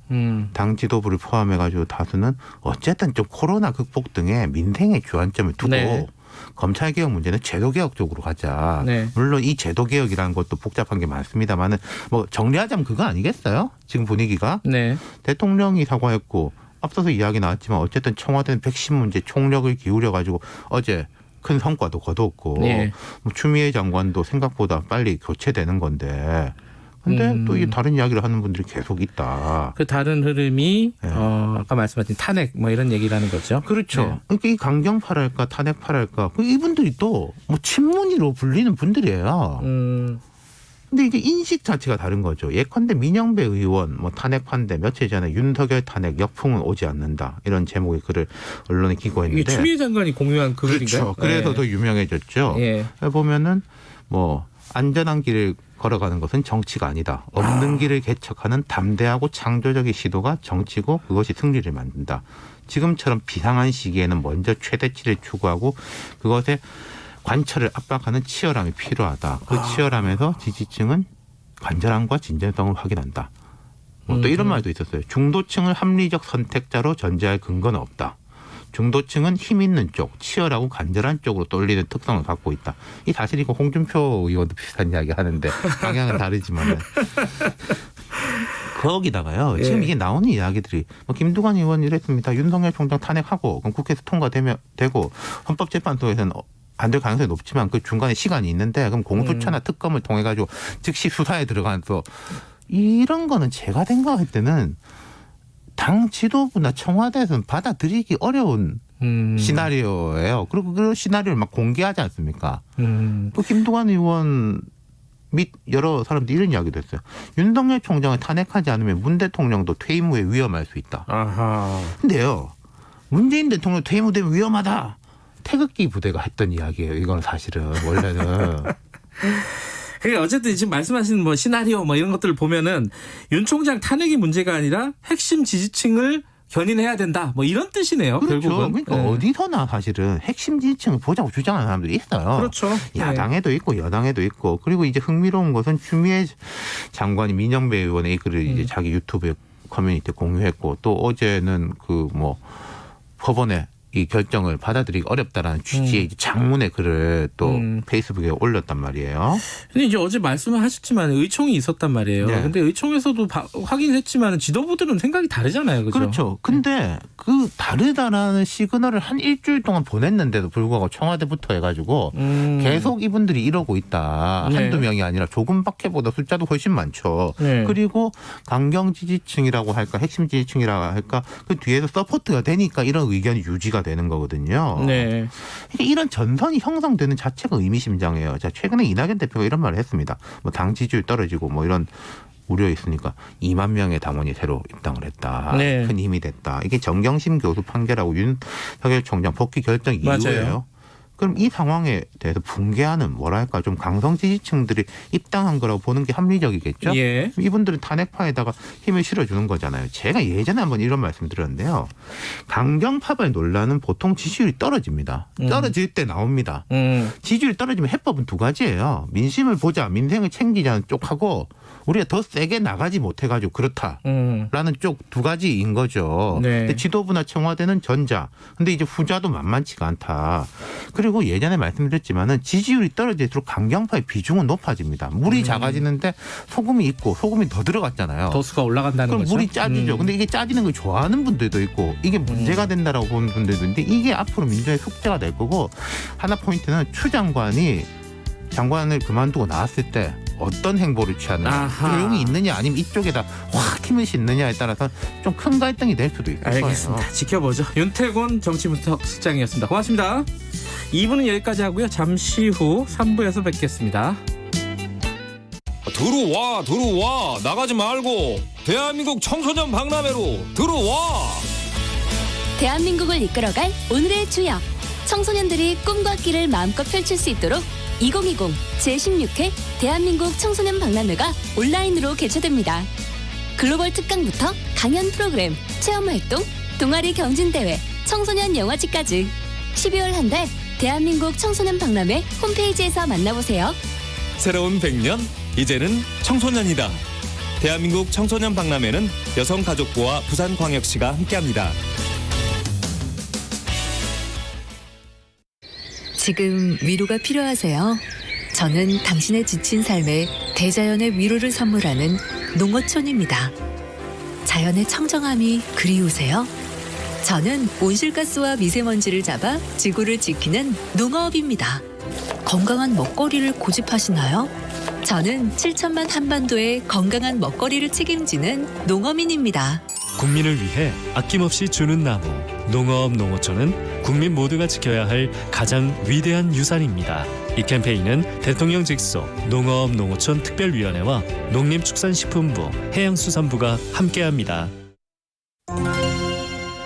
당 지도부를 포함해가지고 다수는 어쨌든 좀 코로나 극복 등의 민생의 주안점을 두고 검찰개혁 문제는 제도개혁 쪽으로 가자. 물론 이 제도개혁이라는 것도 복잡한 게 많습니다만은 뭐 정리하자면 그거 아니겠어요? 지금 분위기가. 대통령이 사과했고 앞서서 이야기 나왔지만 어쨌든 청와대는 백신 문제 총력을 기울여가지고 어제 큰 성과도 거뒀고 뭐 추미애 장관도 생각보다 빨리 교체되는 건데 근데 또 이 다른 이야기를 하는 분들이 계속 있다. 그 다른 흐름이 아까 말씀하신 탄핵 뭐 이런 얘기라는 거죠. 그렇죠. 그러니까 이 강경파랄까 탄핵파랄까 이분들이 또 뭐 친문이로 불리는 분들이에요. 근데 이게 인식 자체가 다른 거죠. 예컨대 민영배 의원 뭐 탄핵파인데 며칠 전에 윤석열 탄핵 역풍은 오지 않는다. 이런 제목의 글을 언론에 기고했는데. 이게 추미애 장관이 공유한 그 글인가요? 그렇죠. 그래서 더 유명해졌죠. 보면은 뭐 안전한 길을 걸어가는 것은 정치가 아니다. 없는 길을 개척하는 담대하고 창조적인 시도가 정치고 그것이 승리를 만든다. 지금처럼 비상한 시기에는 먼저 최대치를 추구하고 그것에 관철을 압박하는 치열함이 필요하다. 그 치열함에서 지지층은 간절함과 진정성을 확인한다. 또 이런 말도 있었어요. 중도층을 합리적 선택자로 전제할 근거는 없다. 중도층은 힘 있는 쪽, 치열하고 간절한 쪽으로 떨리는 특성을 갖고 있다. 이 사실 이거 홍준표 의원도 비슷한 이야기 하는데 방향은 다르지만은. 거기다가요. 지금 이게 나오는 이야기들이 김두관 의원이 이랬습니다. 윤석열 총장 탄핵하고 그럼 국회에서 통과되고 헌법재판소에서는 안 될 가능성이 높지만 그 중간에 시간이 있는데 그럼 공수처나 특검을 통해 가지고 즉시 수사에 들어가서 이런 거는 제가 생각할 때는 당 지도부나 청와대에서는 받아들이기 어려운 시나리오예요. 그리고 그 시나리오를 막 공개하지 않습니까? 또 김두관 의원 및 여러 사람들이 이런 이야기도 했어요. 윤석열 총장을 탄핵하지 않으면 문 대통령도 퇴임 후에 위험할 수 있다. 근데요. 문재인 대통령 퇴임 후 되면 위험하다. 태극기 부대가 했던 이야기예요. 이건 사실은 원래는. 그러니까 어쨌든 지금 말씀하신 뭐 시나리오 뭐 이런 것들을 보면은 윤 총장 탄핵이 문제가 아니라 핵심 지지층을 견인해야 된다. 뭐 이런 뜻이네요. 그렇죠. 결국은. 그러니까 어디서나 사실은 핵심 지지층을 보자고 주장하는 사람들이 있어요. 그렇죠. 야당에도 있고 여당에도 있고. 그리고 이제 흥미로운 것은 추미애 장관이 민영배 의원의 이 글을 이제 자기 유튜브 커뮤니티에 공유했고 또 어제는 그 뭐 법원에 이 결정을 받아들이기 어렵다라는 취지의 장문의 글을 또 페이스북에 올렸단 말이에요. 근데 이제 어제 말씀을 하셨지만 의총이 있었단 말이에요. 네. 근데 의총에서도 확인했지만 지도부들은 생각이 다르잖아요. 그죠? 그렇죠. 근데 그 다르다라는 시그널을 한 일주일 동안 보냈는데도 불구하고 청와대부터 해가지고 계속 이분들이 이러고 있다. 네. 한두 명이 아니라 조금밖에보다 숫자도 훨씬 많죠. 네. 그리고 강경 지지층이라고 할까 핵심 지지층이라고 할까 그 뒤에서 서포트가 되니까 이런 의견이 유지가 되는 거거든요. 네. 이런 전선이 형성되는 자체가 의미심장해요. 자, 최근에 이낙연 대표가 이런 말을 했습니다. 뭐 당 지지율 떨어지고 뭐 이런 우려 있으니까 2만 명의 당원이 새로 입당을 했다. 네. 큰 힘이 됐다. 이게 정경심 교수 판결하고 윤석열 총장 복귀 결정 이후예요. 맞아요. 그럼 이 상황에 대해서 붕괴하는 뭐랄까 좀 강성 지지층들이 입당한 거라고 보는 게 합리적이겠죠. 예. 이분들은 탄핵파에다가 힘을 실어주는 거잖아요. 제가 예전에 한번 이런 말씀 드렸는데요. 강경파발 논란은 보통 지지율이 떨어집니다. 떨어질 때 나옵니다. 지지율이 떨어지면 해법은 두 가지예요. 민심을 보자, 민생을 챙기자는 쪽하고 우리가 더 세게 나가지 못해가지고 그렇다라는 쪽 두 가지인 거죠. 네. 근데 지도부나 청와대는 전자. 근데 이제 후자도 만만치가 않다. 그리고 예전에 말씀드렸지만은 지지율이 떨어질수록 강경파의 비중은 높아집니다. 물이 작아지는데 소금이 있고 소금이 더 들어갔잖아요. 도수가 올라간다는 그럼 거죠. 물이 짜지죠. 근데 이게 짜지는 걸 좋아하는 분들도 있고 이게 문제가 된다라고 보는 분들도 있는데 이게 앞으로 민주의 숙제가 될 거고 하나 포인트는 추 장관을 그만두고 나왔을 때 어떤 행보를 취하느냐. 조용히 있느냐 아니면 이쪽에다 확 힘을 싣느냐에 따라서 좀 큰 갈등이 될 수도 있을 거예요. 알겠습니다. 지켜보죠. 윤태곤 정치분석 실장이었습니다. 고맙습니다. 2부는 여기까지 하고요. 잠시 후 3부에서 뵙겠습니다. 들어와 나가지 말고 대한민국 청소년 박람회로 들어와. 대한민국을 이끌어갈 오늘의 주역 청소년들이 꿈과 끼를 마음껏 펼칠 수 있도록 2020 제16회 대한민국 청소년 박람회가 온라인으로 개최됩니다. 글로벌 특강부터 강연 프로그램, 체험활동, 동아리 경진대회, 청소년 영화제까지 12월 한 달 대한민국 청소년 박람회 홈페이지에서 만나보세요. 새로운 100년 이제는 청소년이다. 대한민국 청소년 박람회는 여성가족부와 부산광역시가 함께합니다. 지금 위로가 필요하세요? 저는 당신의 지친 삶에 대자연의 위로를 선물하는 농어촌입니다. 자연의 청정함이 그리우세요? 저는 온실가스와 미세먼지를 잡아 지구를 지키는 농어업입니다. 건강한 먹거리를 고집하시나요? 저는 7천만 한반도의 건강한 먹거리를 책임지는 농어민입니다. 국민을 위해 아낌없이 주는 나무. 농어업 농어촌은 국민 모두가 지켜야 할 가장 위대한 유산입니다. 이 캠페인은 대통령 직속 농어업 농어촌 특별위원회와 농림축산식품부, 해양수산부가 함께합니다.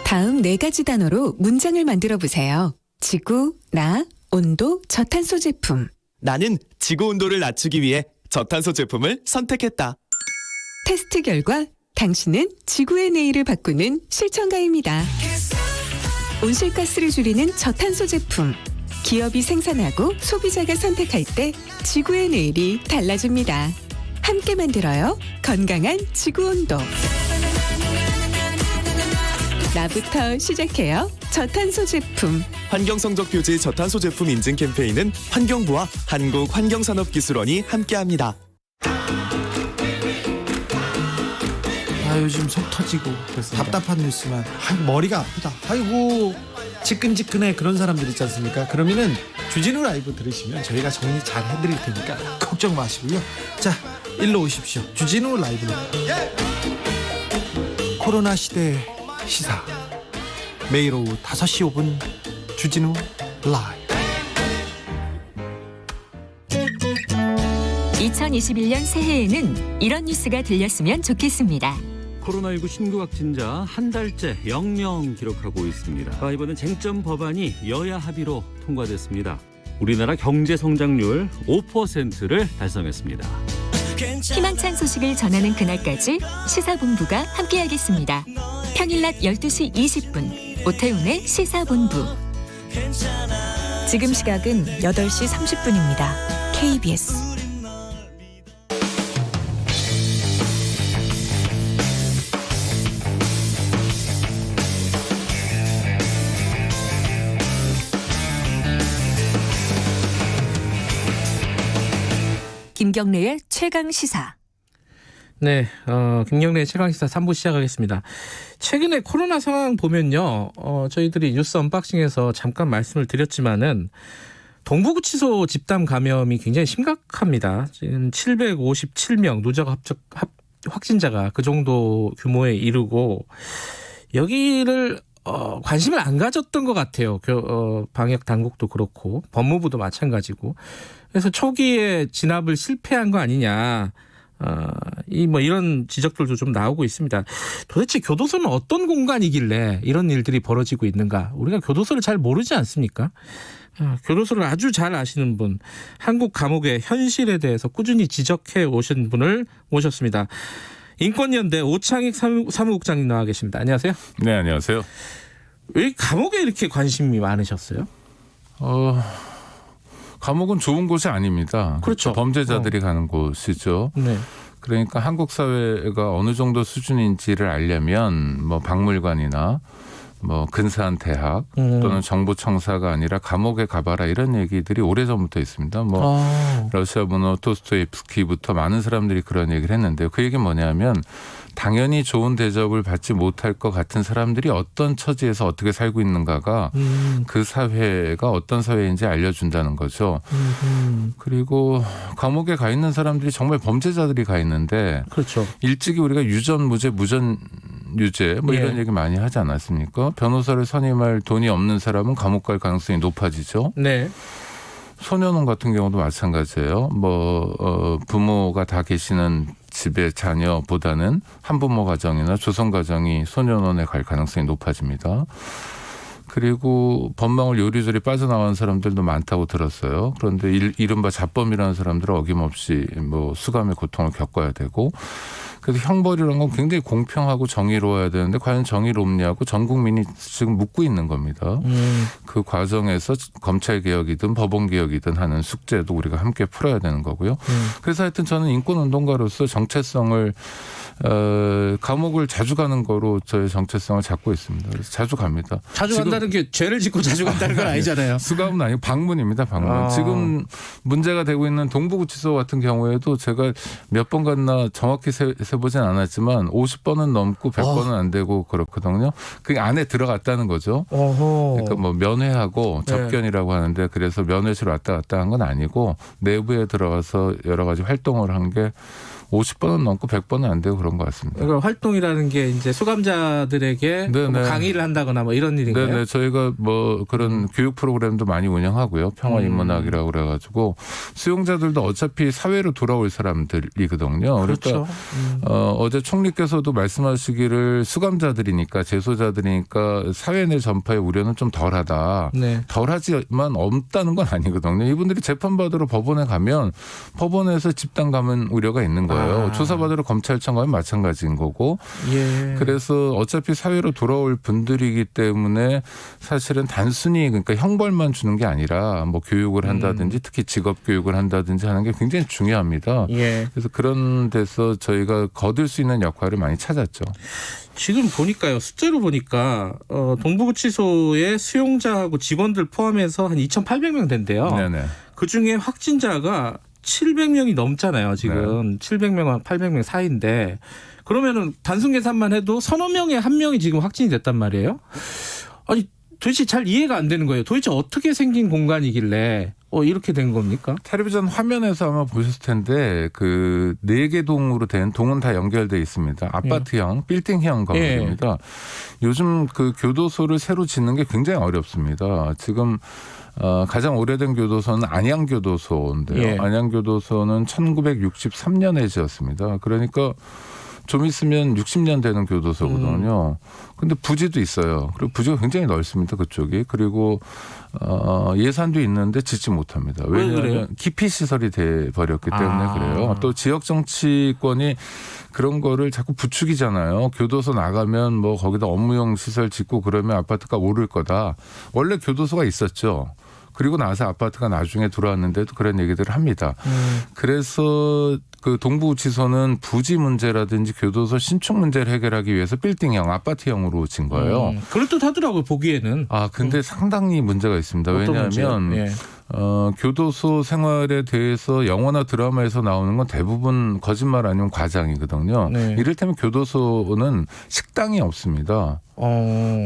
다음 4가지 단어로 문장을 만들어 보세요. 지구, 나, 온도, 저탄소 제품. 나는 지구 온도를 낮추기 위해 저탄소 제품을 선택했다. 테스트 결과 당신은 지구의 내일을 바꾸는 실천가입니다. 온실가스를 줄이는 저탄소 제품. 기업이 생산하고 소비자가 선택할 때 지구의 내일이 달라집니다. 함께 만들어요. 건강한 지구온도. 나부터 시작해요. 저탄소 제품. 환경성적 표지 저탄소 제품 인증 캠페인은 환경부와 한국환경산업기술원이 함께합니다. 요즘 속 터지고 답답한 뉴스만 머리가 아프다. 아이고 지끈지끈해 그런 사람들 있지 않습니까? 그러면은 주진우 라이브 들으시면 저희가 정리 잘 해드릴 테니까 걱정 마시고요. 자, 일로 오십시오. 주진우 라이브. 코로나 시대 시사 매일 오후 5시 5분 주진우 라이브. 2021년 새해에는 이런 뉴스가 들렸으면 좋겠습니다. 코로나19 신규 확진자 한 달째 0명 기록하고 있습니다. 이번엔 쟁점 법안이 여야 합의로 통과됐습니다. 우리나라 경제 성장률 5%를 달성했습니다. 희망찬 소식을 전하는 그날까지 시사본부가 함께하겠습니다. 평일 낮 12시 20분 오태훈의 시사본부. 지금 시각은 8시 30분입니다. KBS. 김경래의 최강시사. 네, 김경래의 최강시사 3부 시작하겠습니다. 최근에 코로나 상황 보면요, 저희들이 뉴스 언박싱에서 잠깐 말씀을 드렸지만은 동부구치소 집단 감염이 굉장히 심각합니다. 지금 757명 누적 확진자가 그 정도 규모에 이르고 여기를 관심을 안 가졌던 것 같아요. 방역 당국도 그렇고 법무부도 마찬가지고. 그래서 초기에 진압을 실패한 거 아니냐. 이런 지적들도 좀 나오고 있습니다. 도대체 교도소는 어떤 공간이길래 이런 일들이 벌어지고 있는가? 우리가 교도소를 잘 모르지 않습니까? 교도소를 아주 잘 아시는 분, 한국 감옥의 현실에 대해서 꾸준히 지적해 오신 분을 모셨습니다. 인권연대 오창익 사무국장님 나와 계십니다. 안녕하세요. 네, 안녕하세요. 왜 감옥에 이렇게 관심이 많으셨어요? 감옥은 좋은 곳이 아닙니다. 그렇죠. 범죄자들이 가는 곳이죠. 네. 그러니까 한국 사회가 어느 정도 수준인지를 알려면 박물관이나 근사한 대학 또는 정보청사가 아니라 감옥에 가봐라 이런 얘기들이 오래전부터 있습니다. 러시아 문호 토스토옙스키부터 많은 사람들이 그런 얘기를 했는데요. 그 얘기는 뭐냐면 당연히 좋은 대접을 받지 못할 것 같은 사람들이 어떤 처지에서 어떻게 살고 있는가가 그 사회가 어떤 사회인지 알려준다는 거죠. 그리고 감옥에 가 있는 사람들이 정말 범죄자들이 가 있는데 그렇죠. 일찍이 우리가 유전 무죄 무전 유죄 이런 얘기 많이 하지 않았습니까? 변호사를 선임할 돈이 없는 사람은 감옥 갈 가능성이 높아지죠. 네. 소년원 같은 경우도 마찬가지예요. 부모가 다 계시는 집의 자녀보다는 한부모 가정이나 조성 가정이 소년원에 갈 가능성이 높아집니다. 그리고 법망을 요리조리 빠져나가는 사람들도 많다고 들었어요. 그런데 이른바 자범이라는 사람들은 어김없이 수감의 고통을 겪어야 되고, 그래서 형벌이라는 건 굉장히 공평하고 정의로워야 되는데 과연 정의롭냐고 전 국민이 지금 묻고 있는 겁니다. 그 과정에서 검찰개혁이든 법원개혁이든 하는 숙제도 우리가 함께 풀어야 되는 거고요. 그래서 하여튼 저는 인권운동가로서 정체성을 감옥을 자주 가는 거로 저의 정체성을 잡고 있습니다. 그래서 자주 갑니다. 자주 간다는 게 죄를 짓고 자주 간다는 건 아니잖아요. 수감은 아니고 방문입니다. 방문. 지금 문제가 되고 있는 동부구치소 같은 경우에도 제가 몇 번 갔나 정확히 세보진 않았지만 50번은 넘고 100번은 안 되고 그렇거든요. 그 안에 들어갔다는 거죠. 그러니까 면회하고 접견이라고 하는데 그래서 면회실 왔다 갔다 한 건 아니고 내부에 들어가서 여러 가지 활동을 한 게 50번은 넘고 100번은 안 되고 그런 것 같습니다. 그러니까 활동이라는 게 이제 수감자들에게 강의를 한다거나 이런 일인가요? 네네. 저희가 그런 교육 프로그램도 많이 운영하고요. 평화인문학이라고 그래가지고 수용자들도 어차피 사회로 돌아올 사람들이거든요. 그렇죠. 그러니까 어제 총리께서도 말씀하시기를 수감자들이니까 재소자들이니까 사회 내 전파의 우려는 좀 덜하다. 네. 덜하지만 없다는 건 아니거든요. 이분들이 재판받으러 법원에 가면 법원에서 집단 감염 우려가 있는 거예요. 거예요. 조사받으러 검찰청 가면 마찬가지인 거고. 예. 그래서 어차피 사회로 돌아올 분들이기 때문에 사실은 단순히 그러니까 형벌만 주는 게 아니라 뭐 교육을 한다든지 특히 직업 교육을 한다든지 하는 게 굉장히 중요합니다. 예. 그래서 그런 데서 저희가 거둘 수 있는 역할을 많이 찾았죠. 지금 보니까요. 숫자로 보니까 동부구치소의 수용자하고 직원들 포함해서 한 2,800명 된대요. 네네. 그중에 확진자가 700명이 넘잖아요. 지금 700명, 800명 사이인데 그러면은 단순 계산만 해도 서너 명에 한 명이 지금 확진이 됐단 말이에요. 아니 도대체 잘 이해가 안 되는 거예요. 도대체 어떻게 생긴 공간이길래 이렇게 된 겁니까? 텔레비전 화면에서 아마 보셨을 텐데 그 4개 동으로 된 동은 다 연결돼 있습니다. 아파트형, 빌딩형 건물입니다. 요즘 그 교도소를 새로 짓는 게 굉장히 어렵습니다. 지금 가장 오래된 교도소는 안양교도소인데요. 안양교도소는 1963년에 지었습니다. 그러니까 좀 있으면 60년 되는 교도소거든요. 근데 부지도 있어요. 그리고 부지가 굉장히 넓습니다. 그쪽이. 그리고 예산도 있는데 짓지 못합니다. 왜냐하면 기피 시설이 돼 버렸기 때문에 그래요. 또 지역 정치권이 그런 거를 자꾸 부추기잖아요. 교도소 나가면 뭐 거기다 업무용 시설 짓고 그러면 아파트가 오를 거다. 원래 교도소가 있었죠. 그리고 나서 아파트가 나중에 들어왔는데도 그런 얘기들을 합니다. 그래서 그 동부구치소는 부지 문제라든지 교도소 신축 문제를 해결하기 위해서 빌딩형, 아파트형으로 진 거예요. 그럴듯하더라고요, 보기에는. 근데 상당히 문제가 있습니다. 왜냐하면 교도소 생활에 대해서 영화나 드라마에서 나오는 건 대부분 거짓말 아니면 과장이거든요. 이를테면 교도소는 식당이 없습니다.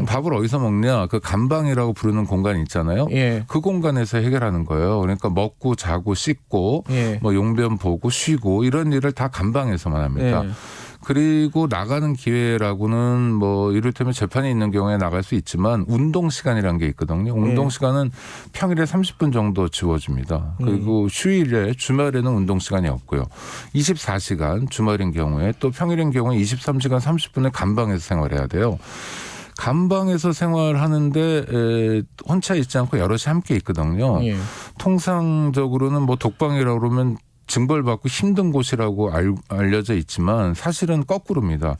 밥을 어디서 먹냐? 그 감방이라고 부르는 공간이 있잖아요. 그 공간에서 해결하는 거예요. 그러니까 먹고 자고 씻고 뭐 용변 보고 쉬고 이런 일을 다 감방에서만 합니다. 그리고 나가는 기회라고는 뭐 이를테면 재판이 있는 경우에 나갈 수 있지만 운동 시간이라는 게 있거든요. 운동 시간은 평일에 30분 정도 지워집니다. 그리고 휴일에 주말에는 운동 시간이 없고요. 24시간 주말인 경우에 또 평일인 경우에 23시간 30분을 감방에서 생활해야 돼요. 감방에서 생활하는데 혼자 있지 않고 여럿이 함께 있거든요. 통상적으로는 뭐 독방이라고 그러면 징벌받고 힘든 곳이라고 알려져 있지만 사실은 거꾸로입니다.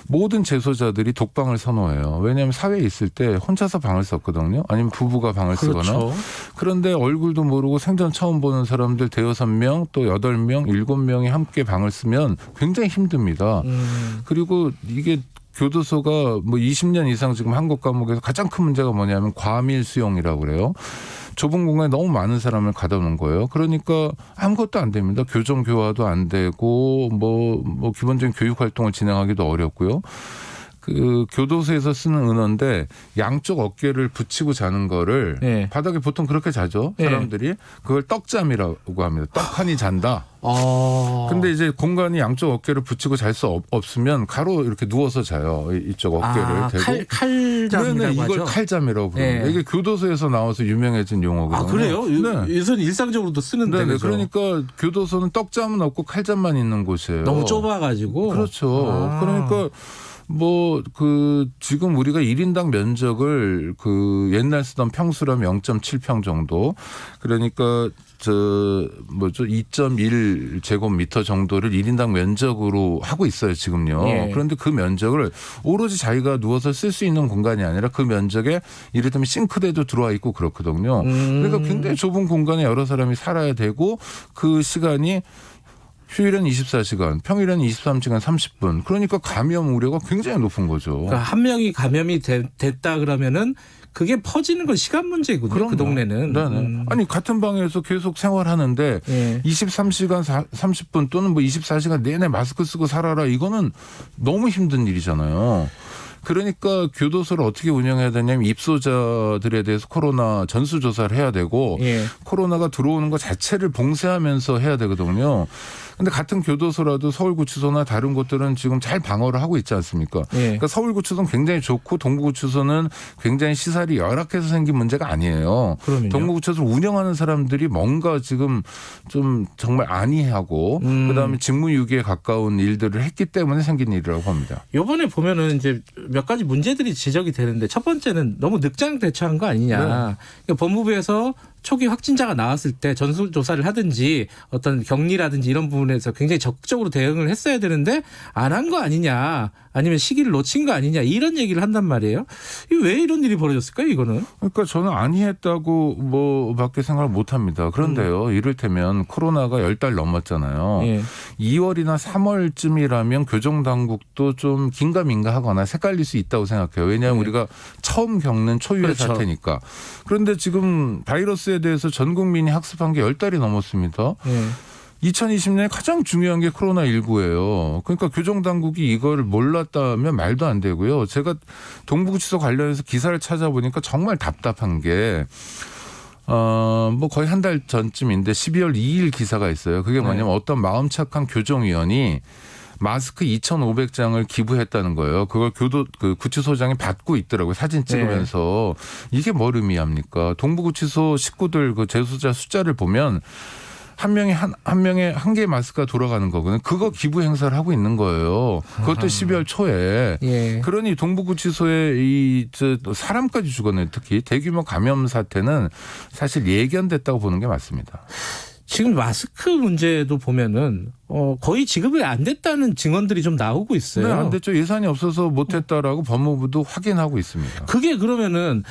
모든 재소자들이 독방을 선호해요. 왜냐하면 사회에 있을 때 혼자서 방을 썼거든요. 아니면 부부가 방을 쓰거나. 그런데 얼굴도 모르고 생전 처음 보는 사람들 5-6명 또 8명, 7명이 함께 방을 쓰면 굉장히 힘듭니다. 그리고 이게 교도소가 뭐 20년 이상 지금 한국 감옥에서 가장 큰 문제가 뭐냐면 과밀 수용이라고 그래요. 좁은 공간에 너무 많은 사람을 가둬 놓은 거예요. 그러니까 아무것도 안 됩니다. 교정 교화도 안 되고 뭐 기본적인 교육 활동을 진행하기도 어렵고요. 그 교도소에서 쓰는 은어인데 양쪽 어깨를 붙이고 자는 거를 바닥에 보통 그렇게 자죠. 사람들이 그걸 떡잠이라고 합니다. 떡하니 잔다. 근데 이제 공간이 양쪽 어깨를 붙이고 잘 수 없으면 가로 이렇게 누워서 자요. 이쪽 어깨를 대고. 칼잠이라고 하죠. 이걸 칼잠이라고 부릅니다. 이게 교도소에서 나와서 유명해진 용어거든요. 그래요? 요새는 일상적으로도 쓰는데. 그러니까 교도소는 떡잠은 없고 칼잠만 있는 곳이에요. 너무 좁아가지고. 그렇죠. 그러니까 지금 우리가 1인당 면적을 옛날 쓰던 평수라면 0.7평 정도. 그러니까 2.1 제곱미터 정도를 1인당 면적으로 하고 있어요, 지금요. 그런데 그 면적을 오로지 자기가 누워서 쓸 수 있는 공간이 아니라 그 면적에 이를테면 싱크대도 들어와 있고 그렇거든요. 그러니까 굉장히 좁은 공간에 여러 사람이 살아야 되고 그 시간이 휴일은 24시간, 평일은 23시간 30분. 그러니까 감염 우려가 굉장히 높은 거죠. 그러니까 한 명이 감염이 됐다 그러면은 그게 퍼지는 건 시간 문제거든요. 그 동네는. 아니 같은 방에서 계속 생활하는데 23시간 30분 또는 뭐 24시간 내내 마스크 쓰고 살아라. 이거는 너무 힘든 일이잖아요. 그러니까 교도소를 어떻게 운영해야 되냐면 입소자들에 대해서 코로나 전수조사를 해야 되고 코로나가 들어오는 것 자체를 봉쇄하면서 해야 되거든요. 근데 같은 교도소라도 서울구치소나 다른 곳들은 지금 잘 방어를 하고 있지 않습니까? 그러니까 서울구치소는 굉장히 좋고 동부구치소는 굉장히 시설이 열악해서 생긴 문제가 아니에요. 동부구치소를 운영하는 사람들이 뭔가 지금 좀 정말 안이하고 그다음에 직무유기에 가까운 일들을 했기 때문에 생긴 일이라고 봅니다. 이번에 보면은 이제 몇 가지 문제들이 지적이 되는데 첫 번째는 너무 늑장 대처한 거 아니냐. 그러니까 법무부에서 초기 확진자가 나왔을 때 전수조사를 하든지 어떤 격리라든지 이런 부분에서 굉장히 적극적으로 대응을 했어야 되는데 안 한 거 아니냐, 아니면 시기를 놓친 거 아니냐, 이런 얘기를 한단 말이에요. 왜 이런 일이 벌어졌을까요, 이거는? 그러니까 저는 아니했다고 밖에 생각을 못 합니다. 그런데요, 이를테면 코로나가 10달 넘었잖아요. 예. 2월이나 3월쯤이라면 교정당국도 좀 긴가민가 하거나 헷갈릴 수 있다고 생각해요. 왜냐하면 우리가 처음 겪는 초유의 그렇죠. 사태니까. 그런데 지금 바이러스에 대해서 전 국민이 학습한 게 10달이 넘었습니다. 2020년에 가장 중요한 게 코로나19예요. 그러니까 교정당국이 이걸 몰랐다면 말도 안 되고요. 제가 동부구치소 관련해서 기사를 찾아보니까 정말 답답한 게 뭐 거의 한 달 전쯤인데 12월 2일 기사가 있어요. 그게 뭐냐면 어떤 마음 착한 교정위원이 마스크 2,500장을 기부했다는 거예요. 그걸 구치소장이 받고 있더라고요. 사진 찍으면서. 이게 뭘 의미합니까? 동부구치소 식구들 그 재소자 숫자를 보면 한 명에 한 개의 마스크가 돌아가는 거거든요. 그거 기부 행사를 하고 있는 거예요. 그것도 12월 초에. 그러니 동부구치소에 사람까지 죽었네요. 특히 대규모 감염 사태는 사실 예견됐다고 보는 게 맞습니다. 지금 마스크 문제도 보면은 거의 지급이 안 됐다는 증언들이 좀 나오고 있어요. 네, 안 됐죠. 예산이 없어서 못했다라고 법무부도 확인하고 있습니다. 그게 그러면은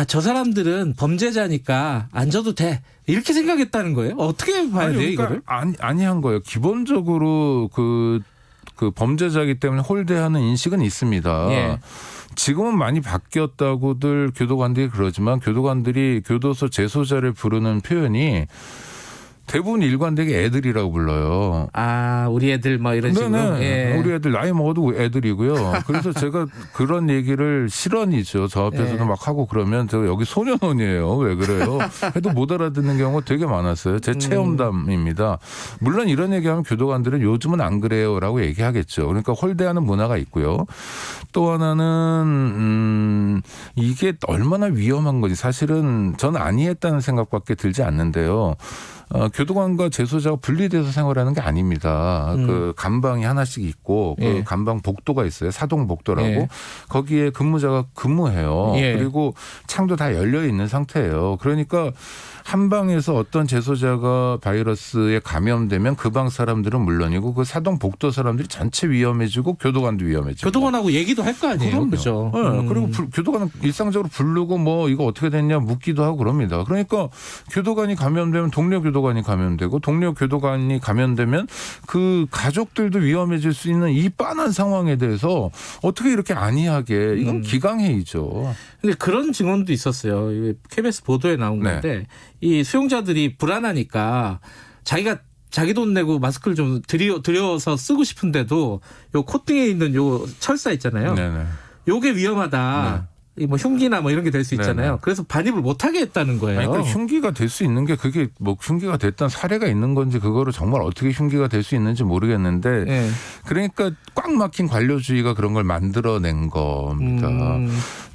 저 사람들은 범죄자니까 안 줘도 돼, 이렇게 생각했다는 거예요? 어떻게 봐야 돼요, 그러니까 이거를? 아니한 거예요. 기본적으로 그 범죄자이기 때문에 홀대하는 인식은 있습니다. 지금은 많이 바뀌었다고들 교도관들이 그러지만 교도관들이 교도소 재소자를 부르는 표현이 대부분 일관되게 애들이라고 불러요. 우리 애들 뭐 이런 식으로. 우리 애들 나이 먹어도 애들이고요. 그래서 제가 그런 얘기를 실언이죠. 저 앞에서도 막 하고 그러면 저 여기 소년원이에요. 왜 그래요? 해도 못 알아듣는 경우가 되게 많았어요. 제 체험담입니다. 물론 이런 얘기하면 교도관들은 요즘은 안 그래요라고 얘기하겠죠. 그러니까 홀대하는 문화가 있고요. 또 하나는 이게 얼마나 위험한 건지 사실은 저는 아니했다는 생각밖에 들지 않는데요. 교도관과 재소자가 분리돼서 생활하는 게 아닙니다. 그 감방이 하나씩 있고 그 감방 복도가 있어요. 사동 복도라고. 거기에 근무자가 근무해요. 그리고 창도 다 열려 있는 상태예요. 그러니까 한 방에서 어떤 재소자가 바이러스에 감염되면 그 방 사람들은 물론이고 그 사동 복도 사람들이 전체 위험해지고 교도관도 위험해지고. 교도관하고 얘기도 할 거 아니에요. 그렇죠. 그리고 교도관은 일상적으로 부르고 뭐 이거 어떻게 됐냐 묻기도 하고 그럽니다. 그러니까 교도관이 감염되면 동료 교도관이 감염되고 동료 교도관이 감염되면 그 가족들도 위험해질 수 있는 이 빤한 상황에 대해서 어떻게 이렇게 안이하게, 이건 기강회의죠. 근데 그런 증언도 있었어요. KBS 보도에 나온 건데 이 수용자들이 불안하니까 자기 돈 내고 마스크를 좀 들여서 쓰고 싶은데도 요 콧등에 있는 요 철사 있잖아요. 요게 위험하다. 뭐 흉기나 뭐 이런 게 될 수 있잖아요. 그래서 반입을 못하게 했다는 거예요. 그러니까 흉기가 될 수 있는 게 그게 뭐 흉기가 됐던 사례가 있는 건지 그거를 정말 어떻게 흉기가 될 수 있는지 모르겠는데 그러니까 꽉 막힌 관료주의가 그런 걸 만들어낸 겁니다.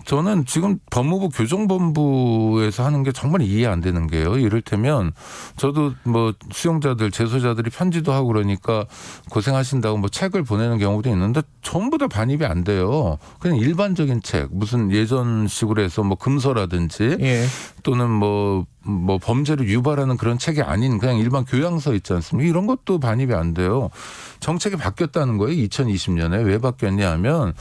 저는 지금 법무부 교정본부에서 하는 게 정말 이해 안 되는 게요. 이를테면 저도 뭐 수용자들, 재소자들이 편지도 하고 그러니까 고생하신다고 뭐 책을 보내는 경우도 있는데 전부 다 반입이 안 돼요. 그냥 일반적인 책, 무슨 예전식으로 해서 뭐 금서라든지 또는 뭐 범죄를 유발하는 그런 책이 아닌 그냥 일반 교양서 있지 않습니까? 이런 것도 반입이 안 돼요. 정책이 바뀌었다는 거예요. 2020년에. 왜 바뀌었냐 하면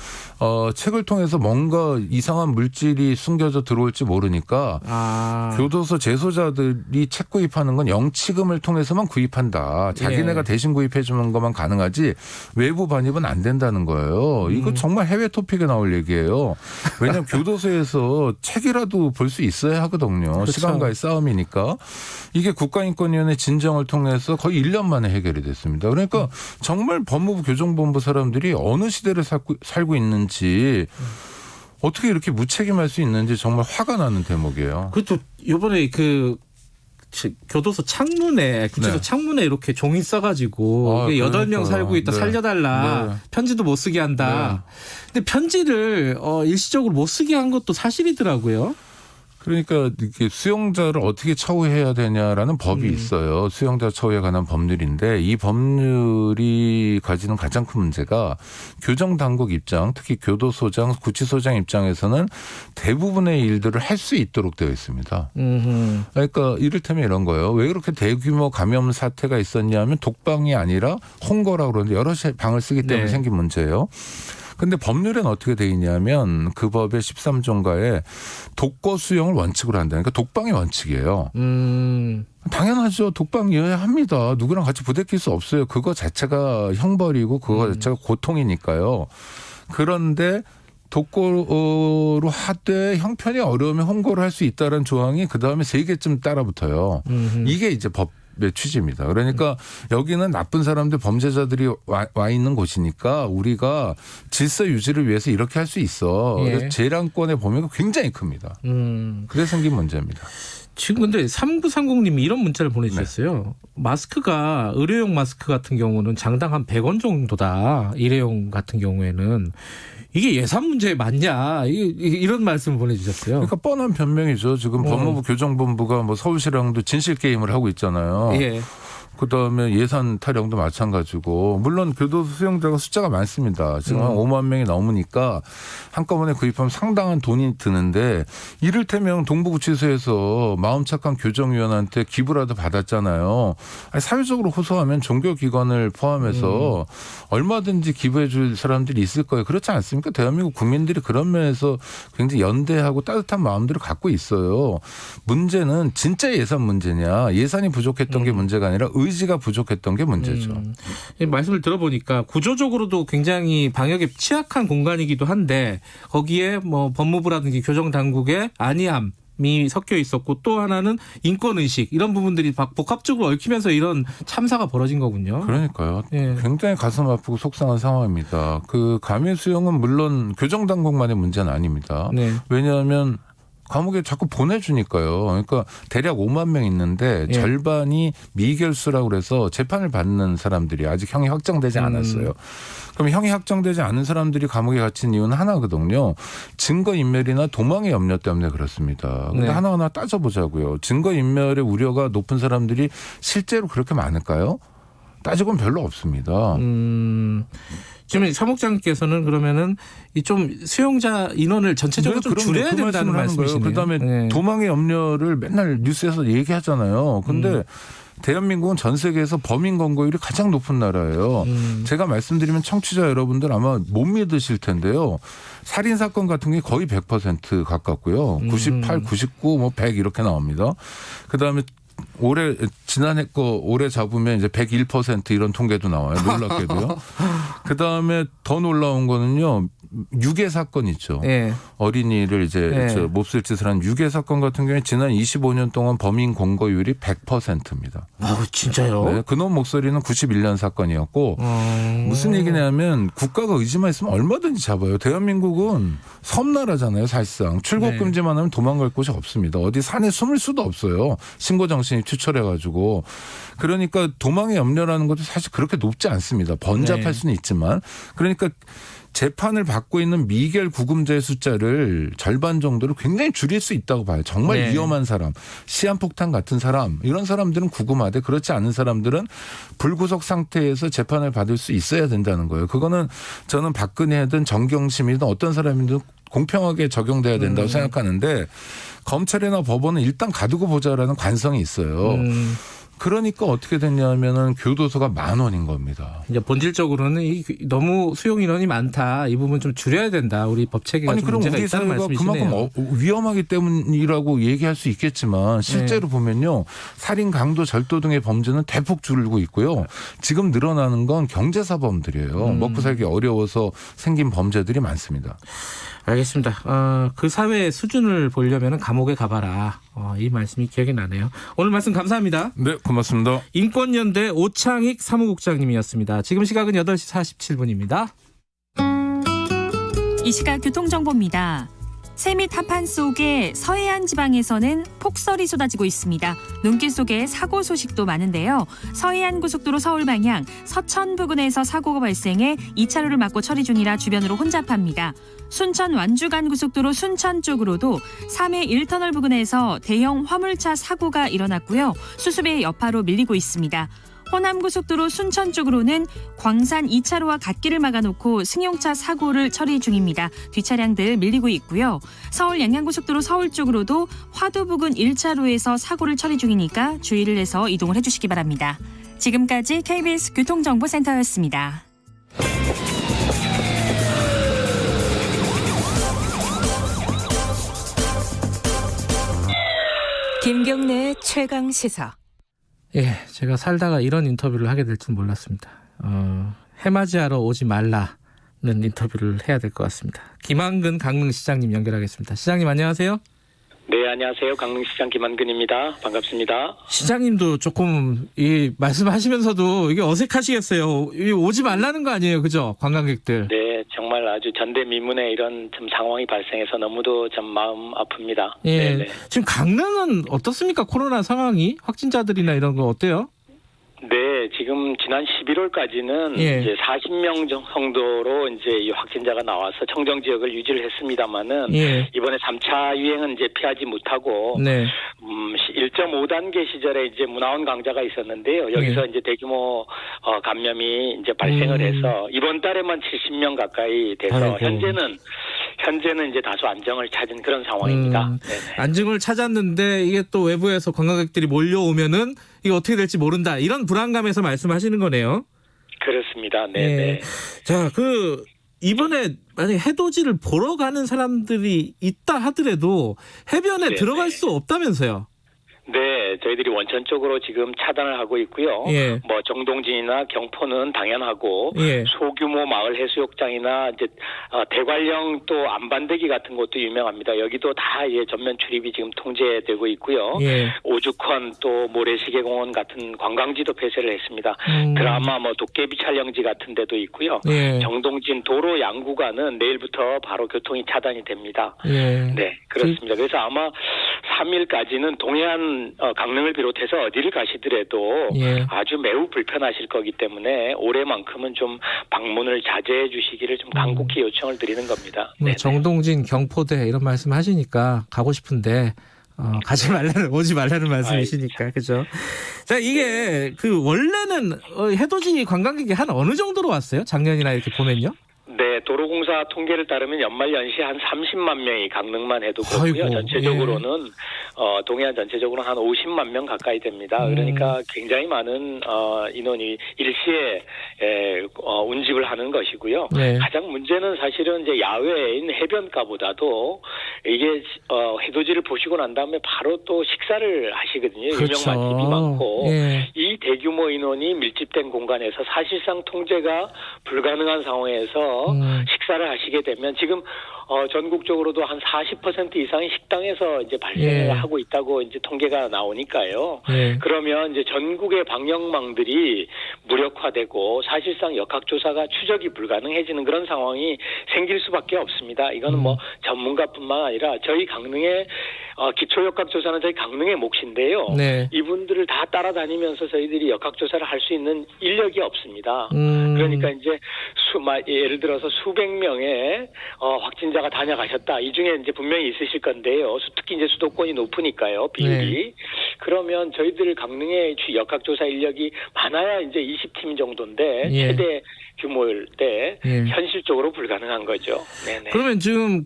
책을 통해서 뭔가 이상한 물질이 숨겨져 들어올지 모르니까 교도소 재소자들이 책 구입하는 건 영치금을 통해서만 구입한다. 자기네가 대신 구입해 주는 것만 가능하지 외부 반입은 안 된다는 거예요. 이거 정말 해외 토픽에 나올 얘기예요. 왜냐하면 교도소에서 책이라도 볼 수 있어야 하거든요. 그렇죠. 시간과의 싸움이니까. 이게 국가인권위원회 진정을 통해서 거의 1년 만에 해결이 됐습니다. 그러니까 정말 법무부 교정본부 사람들이 어느 시대를 살고 있는지 어떻게 이렇게 무책임할 수 있는지 정말 화가 나는 대목이에요. 그것도 이번에 교도소 창문에 구치소 창문에 이렇게 종이 써가지고 8명 살고 있다 살려달라 편지도 못 쓰게 한다. 근데 편지를 일시적으로 못 쓰게 한 것도 사실이더라고요. 그러니까 이렇게 수용자를 어떻게 처우해야 되냐라는 법이 있어요. 수용자 처우에 관한 법률인데 이 법률이 가지는 가장 큰 문제가 교정당국 입장, 특히 교도소장, 구치소장 입장에서는 대부분의 일들을 할 수 있도록 되어 있습니다. 그러니까 이를테면 이런 거예요. 왜 그렇게 대규모 감염 사태가 있었냐 하면 독방이 아니라 홍거라고 그러는데 여러 방을 쓰기 때문에 생긴 문제예요. 근데 법률에는 어떻게 돼 있냐면 그 법의 13조인가에 독거 수용을 원칙으로 한다. 그러니까 독방이 원칙이에요. 당연하죠. 독방이어야 합니다. 누구랑 같이 부대낄 수 없어요. 그거 자체가 형벌이고 그거 자체가 고통이니까요. 그런데 독거로 하되 형편이 어려우면 홍거를 할 수 있다는 조항이 그다음에 3개쯤 따라붙어요. 이게 이제 법의 취지입니다. 그러니까 여기는 나쁜 사람들 범죄자들이 와 있는 곳이니까 우리가 질서 유지를 위해서 이렇게 할 수 있어. 그래서 재량권의 범위가 굉장히 큽니다. 그래서 생긴 문제입니다. 지금 근데 3930님이 이런 문자를 보내주셨어요. 마스크가 의료용 마스크 같은 경우는 장당 한 100원 정도다. 일회용 같은 경우에는. 이게 예산 문제 맞냐 이런 말씀을 보내주셨어요. 그러니까 뻔한 변명이죠. 지금 법무부 교정본부가 뭐 서울시랑도 진실 게임을 하고 있잖아요. 예. 그다음에 예산 타령도 마찬가지고 물론 교도소 수용자가 숫자가 많습니다. 지금 한 5만 명이 넘으니까 한꺼번에 구입하면 상당한 돈이 드는데 이를테면 동부구치소에서 마음 착한 교정위원한테 기부라도 받았잖아요. 아니, 사회적으로 호소하면 종교기관을 포함해서 얼마든지 기부해 줄 사람들이 있을 거예요. 그렇지 않습니까? 대한민국 국민들이 그런 면에서 굉장히 연대하고 따뜻한 마음들을 갖고 있어요. 문제는 진짜 예산 문제냐 예산이 부족했던 게 문제가 아니라 의지가 부족했던 게 문제죠. 말씀을 들어보니까 구조적으로도 굉장히 방역에 취약한 공간이기도 한데 거기에 뭐 법무부라든지 교정당국의 안이함이 섞여 있었고 또 하나는 인권의식 이런 부분들이 복합적으로 얽히면서 이런 참사가 벌어진 거군요. 그러니까요. 굉장히 가슴 아프고 속상한 상황입니다. 그 감염 수용은 물론 교정당국만의 문제는 아닙니다. 왜냐하면 감옥에 자꾸 보내주니까요. 그러니까 대략 5만 명 있는데 절반이 미결수라고 그래서 재판을 받는 사람들이 아직 형이 확정되지 않았어요. 그럼 형이 확정되지 않은 사람들이 감옥에 갇힌 이유는 하나거든요. 증거인멸이나 도망의 염려 때문에 그렇습니다. 근데 하나하나 따져보자고요. 증거인멸의 우려가 높은 사람들이 실제로 그렇게 많을까요? 따지고는 별로 없습니다. 지금 사목장께서는 그러면은 이 좀 수용자 인원을 전체적으로 좀 줄여야 된다는 말씀이시네요. 그다음에 도망의 염려를 맨날 뉴스에서 얘기하잖아요. 근데 대한민국은 전 세계에서 범인 검거율이 가장 높은 나라예요. 제가 말씀드리면 청취자 여러분들 아마 못 믿으실 텐데요. 살인 사건 같은 게 거의 100% 가깝고요. 98, 99, 뭐 100 이렇게 나옵니다. 그다음에 지난해 거 올해 잡으면 이제 101% 이런 통계도 나와요. 놀랍게도요. 그다음에 더 놀라운 거는요. 유괴 사건 있죠. 어린이를 이제 몹쓸 짓을 한 유괴 사건 같은 경우에 지난 25년 동안 범인 검거율이 100%입니다. 아, 진짜요? 그놈 목소리는 91년 사건이었고 무슨 얘기냐면 국가가 의지만 있으면 얼마든지 잡아요. 대한민국은 섬나라잖아요. 사실상 출국 금지만 하면 도망갈 곳이 없습니다. 어디 산에 숨을 수도 없어요. 신고 정신이 추철해가지고. 그러니까 도망의 염려라는 것도 사실 그렇게 높지 않습니다. 번잡할 수는 있지만. 그러니까 재판을 받고 있는 미결 구금자의 숫자를 절반 정도로 굉장히 줄일 수 있다고 봐요. 정말 위험한 사람, 시한폭탄 같은 사람, 이런 사람들은 구금하되 그렇지 않은 사람들은 불구속 상태에서 재판을 받을 수 있어야 된다는 거예요. 그거는 저는 박근혜든 정경심이든 어떤 사람이든 공평하게 적용돼야 된다고 생각하는데 검찰이나 법원은 일단 가두고 보자라는 관성이 있어요. 그러니까 어떻게 됐냐면은 교도소가 10,000원인 겁니다. 이제 본질적으로는 너무 수용 인원이 많다. 이 부분 좀 줄여야 된다. 우리 법 체계가 아니 좀 그럼 문제가 우리 있다는 사회가 말씀이시네요. 그만큼 위험하기 때문이라고 얘기할 수 있겠지만 실제로 보면요. 살인, 강도, 절도 등의 범죄는 대폭 줄고 있고요. 지금 늘어나는 건 경제사범들이에요. 먹고 살기 어려워서 생긴 범죄들이 많습니다. 알겠습니다. 그 사회의 수준을 보려면 감옥에 가봐라. 이 말씀이 기억이 나네요. 오늘 말씀 감사합니다. 네, 고맙습니다. 인권연대 오창익 사무국장님이었습니다. 지금 시각은 8시 47분입니다. 이 시각 교통정보입니다. 세밑 합판 속에 서해안 지방에서는 폭설이 쏟아지고 있습니다. 눈길 속에 사고 소식도 많은데요. 서해안 고속도로 서울 방향 서천 부근에서 사고가 발생해 2차로를 막고 처리 중이라 주변으로 혼잡합니다. 순천 완주간 고속도로 순천 쪽으로도 3회 1터널 부근에서 대형 화물차 사고가 일어났고요. 수습의 여파로 밀리고 있습니다. 호남고속도로 순천 쪽으로는 광산 2차로와 갓길을 막아놓고 승용차 사고를 처리 중입니다. 뒷차량들 밀리고 있고요. 서울 양양고속도로 서울 쪽으로도 화도 부근 1차로에서 사고를 처리 중이니까 주의를 해서 이동을 해주시기 바랍니다. 지금까지 KBS 교통정보센터였습니다. 김경래 최강 시사. 예, 제가 살다가 이런 인터뷰를 하게 될 줄 몰랐습니다. 해맞이하러 오지 말라는 인터뷰를 해야 될 것 같습니다. 김한근 강릉시장님 연결하겠습니다. 시장님 안녕하세요. 네, 안녕하세요. 강릉시장 김한근입니다. 반갑습니다. 시장님도 조금 이 말씀하시면서도 이게 어색하시겠어요. 오지 말라는 거 아니에요, 그죠? 관광객들. 네, 정말 아주 전대미문의 이런 좀 상황이 발생해서 너무도 좀 마음 아픕니다. 예. 네네. 지금 강릉은 어떻습니까? 코로나 상황이 확진자들이나 이런 거 어때요? 네, 지금 지난 11월까지는 예. 이제 40명 정도로 이제 이 확진자가 나와서 청정 지역을 유지를 했습니다만은 예. 이번에 3차 유행은 이제 피하지 못하고 네. 1.5단계 시절에 이제 문화원 강좌가 있었는데요. 여기서 예. 이제 대규모 감염이 이제 발생을 해서 이번 달에만 70명 가까이 돼서 아이고. 현재는 이제 다소 안정을 찾은 그런 상황입니다. 네네. 안정을 찾았는데 이게 또 외부에서 관광객들이 몰려오면은 이게 어떻게 될지 모른다. 이런 불안감에서 말씀하시는 거네요. 그렇습니다. 네. 예. 자, 이번에 만약에 해돋이를 보러 가는 사람들이 있다 하더라도 해변에 들어갈 수 없다면서요. 네, 저희들이 원천 쪽으로 지금 차단을 하고 있고요. 예. 뭐 정동진이나 경포는 당연하고 예. 소규모 마을 해수욕장이나 이제 대관령 또 안반대기 같은 곳도 유명합니다. 여기도 다 이제 전면 출입이 지금 통제되고 있고요. 예. 오죽헌 또 모래시계공원 같은 관광지도 폐쇄를 했습니다. 드라마 뭐 도깨비 촬영지 같은 데도 있고요. 예. 정동진 도로 양구간은 내일부터 바로 교통이 차단이 됩니다. 예. 네, 그렇습니다. 그래서 아마 3일까지는 동해안 강릉을 비롯해서 어디를 가시더라도 예. 아주 매우 불편하실 거기 때문에 올해만큼은 좀 방문을 자제해 주시기를 좀 간곡히 요청을 드리는 겁니다. 뭐 네네. 정동진, 경포대 이런 말씀 하시니까 가고 싶은데 가지 말라는 오지 말라는 말씀이시니까 그죠? 자, 이게 원래는 해돋이 관광객이 한 어느 정도로 왔어요? 작년이나 이렇게 보면요? 네, 도로공사 통계를 따르면 연말 연시 한 30만 명이 강릉만 해도 그렇고요. 아이고, 전체적으로는 동해안 전체적으로는 한 50만 명 가까이 됩니다. 그러니까 굉장히 많은 인원이 일시에 운집을 하는 것이고요. 네. 가장 문제는 사실은 이제 야외인 해변가보다도 이게 해돋이를 보시고 난 다음에 바로 또 식사를 하시거든요. 그렇죠. 유명 맛집이 많고 예. 이 대규모 인원이 밀집된 공간에서 사실상 통제가 불가능한 상황에서 식사를 하시게 되면 지금 전국적으로도 한 40% 이상이 식당에서 이제 발생을 예. 하고 있다고 이제 통계가 나오니까요. 예. 그러면 이제 전국의 방역망들이 무력화되고 사실상 역학조사가 추적이 불가능해지는 그런 상황이 생길 수밖에 없습니다. 이거는 뭐 전문가뿐만 아니라 저희 강릉의 기초역학조사는 저희 강릉의 몫인데요. 네. 이분들을 다 따라다니면서 저희들이 역학조사를 할 수 있는 인력이 없습니다. 그러니까 이제 예를 들어서 수백 명의 확진자가 다녀가셨다. 이 중에 이제 분명히 있으실 건데요. 특히 이제 수도권이 높으니까요. 비율이. 네. 그러면 저희들 강릉의 역학조사 인력이 많아야 이제 20팀 정도인데 예. 최대 규모일 때 예. 현실적으로 불가능한 거죠. 네네. 그러면 지금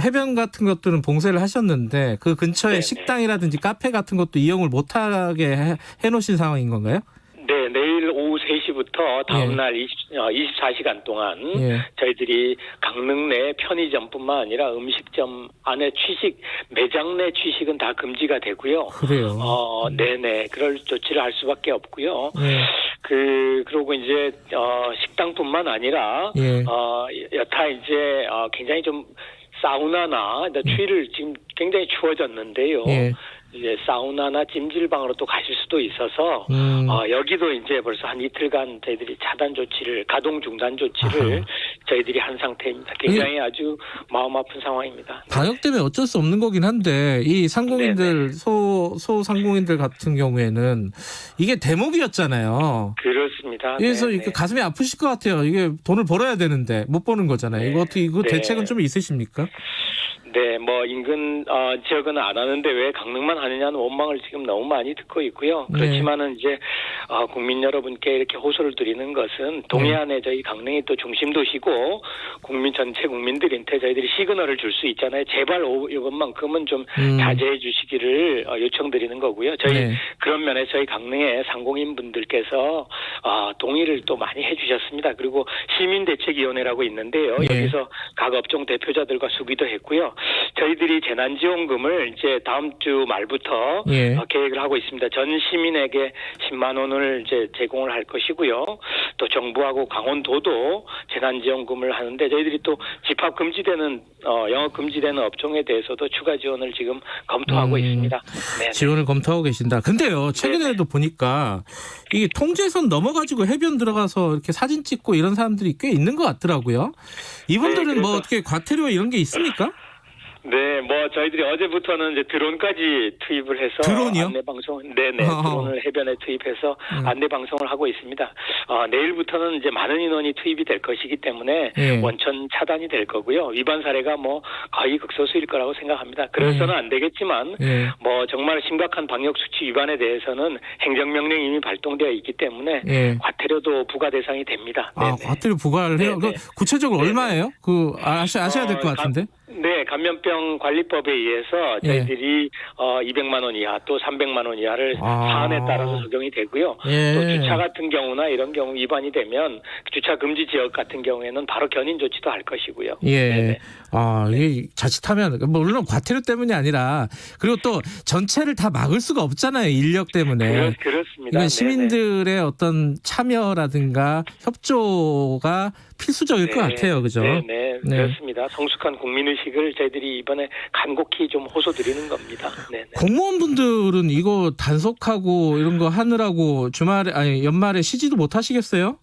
해변 같은 것들은 봉쇄를 하셨는데 그 근처에 네네. 식당이라든지 카페 같은 것도 이용을 못하게 해놓으신 상황인 건가요? 네, 내일 오후 3시부터 다음날 24시간 동안 예. 저희들이 강릉 내 편의점뿐만 아니라 음식점 안에 매장 내 취식은 다 금지가 되고요. 그래요. 네네. 그럴 조치를 할 수밖에 없고요. 예. 그러고 이제, 식당뿐만 아니라, 예. 여타 이제, 굉장히 좀 사우나나 추위를 지금 굉장히 추워졌는데요. 예. 이제 사우나나 찜질방으로 또 가실 수도 있어서 여기도 이제 벌써 한 이틀간 저희들이 차단 조치를 가동 중단 조치를 저희들이 한 상태입니다. 굉장히 아주 마음 아픈 상황입니다. 방역 때문에 어쩔 수 없는 거긴 한데 이 상공인들 소상공인들 같은 경우에는 이게 대목이었잖아요. 그렇습니다. 그래서 네네. 이게 가슴이 아프실 것 같아요. 이게 돈을 벌어야 되는데 못 버는 거잖아요. 이거 어떻게 이거 대책은 좀 있으십니까? 네, 뭐 인근 지역은 안 하는데 왜 강릉만 하느냐는 원망을 지금 너무 많이 듣고 있고요. 그렇지만은 이제 국민 여러분께 이렇게 호소를 드리는 것은 동해안에 저희 강릉이 또 중심 도시고 국민 전체 국민들한테 저희들이 시그널을 줄 수 있잖아요. 제발 이번만큼은 좀 자제해 주시기를 요청드리는 거고요. 저희 그런 면에서 저희 강릉의 상공인분들께서 동의를 또 많이 해주셨습니다. 그리고 시민대책위원회라고 있는데요. 여기서 각 업종 대표자들과 수기도 했고요. 저희들이 재난지원금을 이제 다음 주 말부터 계획을 하고 있습니다. 전 시민에게 10만 원을 이제 제공을 할 것이고요. 또 정부하고 강원도도 재난지원금을 하는데 저희들이 또 집합 금지되는 영업 금지되는 업종에 대해서도 추가 지원을 지금 검토하고 있습니다. 네. 지원을 검토하고 계신다. 근데요, 최근에도 보니까 이게 통제선 넘어가지고 해변 들어가서 이렇게 사진 찍고 이런 사람들이 꽤 있는 것 같더라고요. 이분들은 뭐 어떻게 과태료 이런 게 있습니까? 네, 뭐 저희들이 어제부터는 이제 드론까지 투입을 해서 드론이요? 안내 방송, 드론을 해변에 투입해서 안내 방송을 하고 있습니다. 내일부터는 이제 많은 인원이 투입이 될 것이기 때문에 원천 차단이 될 거고요. 위반 사례가 뭐 거의 극소수일 거라고 생각합니다. 그래서는 안 되겠지만 뭐 정말 심각한 방역 수치 위반에 대해서는 행정명령이 이미 발동되어 있기 때문에 과태료도 부과 대상이 됩니다. 과태료 부과를 해요? 그 구체적으로 얼마예요? 그 아셔야 될 것 같은데. 네, 감염병 관리법에 의해서 저희들이 200만 원 이하 또 300만 원 이하를 사안에 따라서 적용이 되고요. 또 주차 같은 경우나 이런 경우 위반이 되면 주차 금지 지역 같은 경우에는 바로 견인 조치도 할 것이고요. 이게 자칫하면 물론 과태료 때문이 아니라 그리고 또 전체를 다 막을 수가 없잖아요. 인력 때문에. 그렇습니다. 이건 시민들의 어떤 참여라든가 협조가 필수적일 것 같아요. 그죠? 네, 그렇습니다. 성숙한 국민의식을 저희들이 이번에 간곡히 좀 호소드리는 겁니다. 공무원분들은 이거 단속하고 이런 거 하느라고 연말에 쉬지도 못 하시겠어요?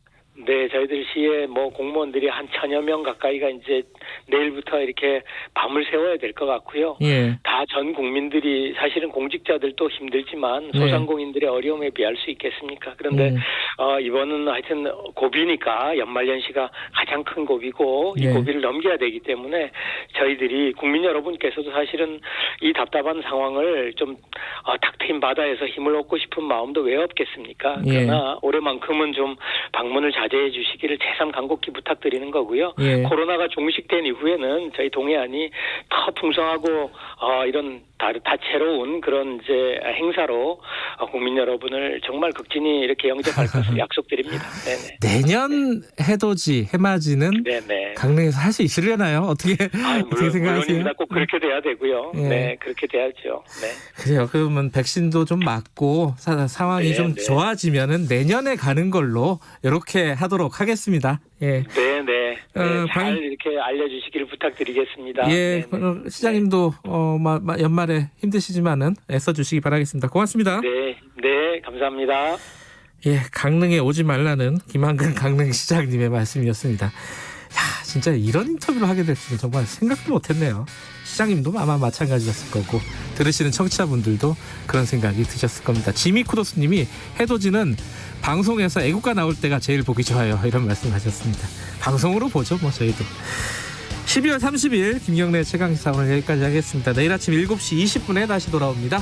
네, 저희들 시에 뭐 공무원들이 한 1000여 명 가까이가 이제 내일부터 이렇게 밤을 새워야 될 것 같고요. 다 전 국민들이 사실은 공직자들도 힘들지만 소상공인들의 어려움에 비할 수 있겠습니까? 그런데 이번은 하여튼 고비니까 연말연시가 가장 큰 고비고 이 고비를 넘겨야 되기 때문에 저희들이 국민 여러분께서도 사실은 이 답답한 상황을 좀 탁트인 바다에서 힘을 얻고 싶은 마음도 왜 없겠습니까? 그러나 올해만큼은 좀 방문을 자제해 주시기를 재삼 간곡히 부탁드리는 거고요. 코로나가 종식된 이후에는 저희 동해안이 더 풍성하고 이런 다채로운 그런 이제 행사로 국민 여러분을 정말 극진히 이렇게 영접할 것을 약속드립니다. 내년 해맞이는 강릉에서 할 수 있으려나요? 어떻게 생각하세요? 물론입니다. 꼭 그렇게 돼야 되고요. 그렇게 돼야죠. 그래요. 그러면 백신도 좀 맞고 상황이 좀 좋아지면은 내년에 가는 걸로 이렇게 하도록 하겠습니다. 잘 이렇게 알려주시기를 부탁드리겠습니다. 시장님도 연말에 힘드시지만은 애써주시기 바라겠습니다. 고맙습니다. 네, 감사합니다. 강릉에 오지 말라는 김한근 강릉시장님의 말씀이었습니다. 진짜 이런 인터뷰를 하게 될 줄은 정말 생각도 못했네요. 시장님도 아마 마찬가지였을 거고 들으시는 청취자분들도 그런 생각이 드셨을 겁니다. 지미 쿠도스님이 해돋이는 방송에서 애국가 나올 때가 제일 보기 좋아요. 이런 말씀하셨습니다. 방송으로 보죠, 뭐 저희도. 12월 30일 김경래 최강시사 오늘 여기까지 하겠습니다. 내일 아침 7시 20분에 다시 돌아옵니다.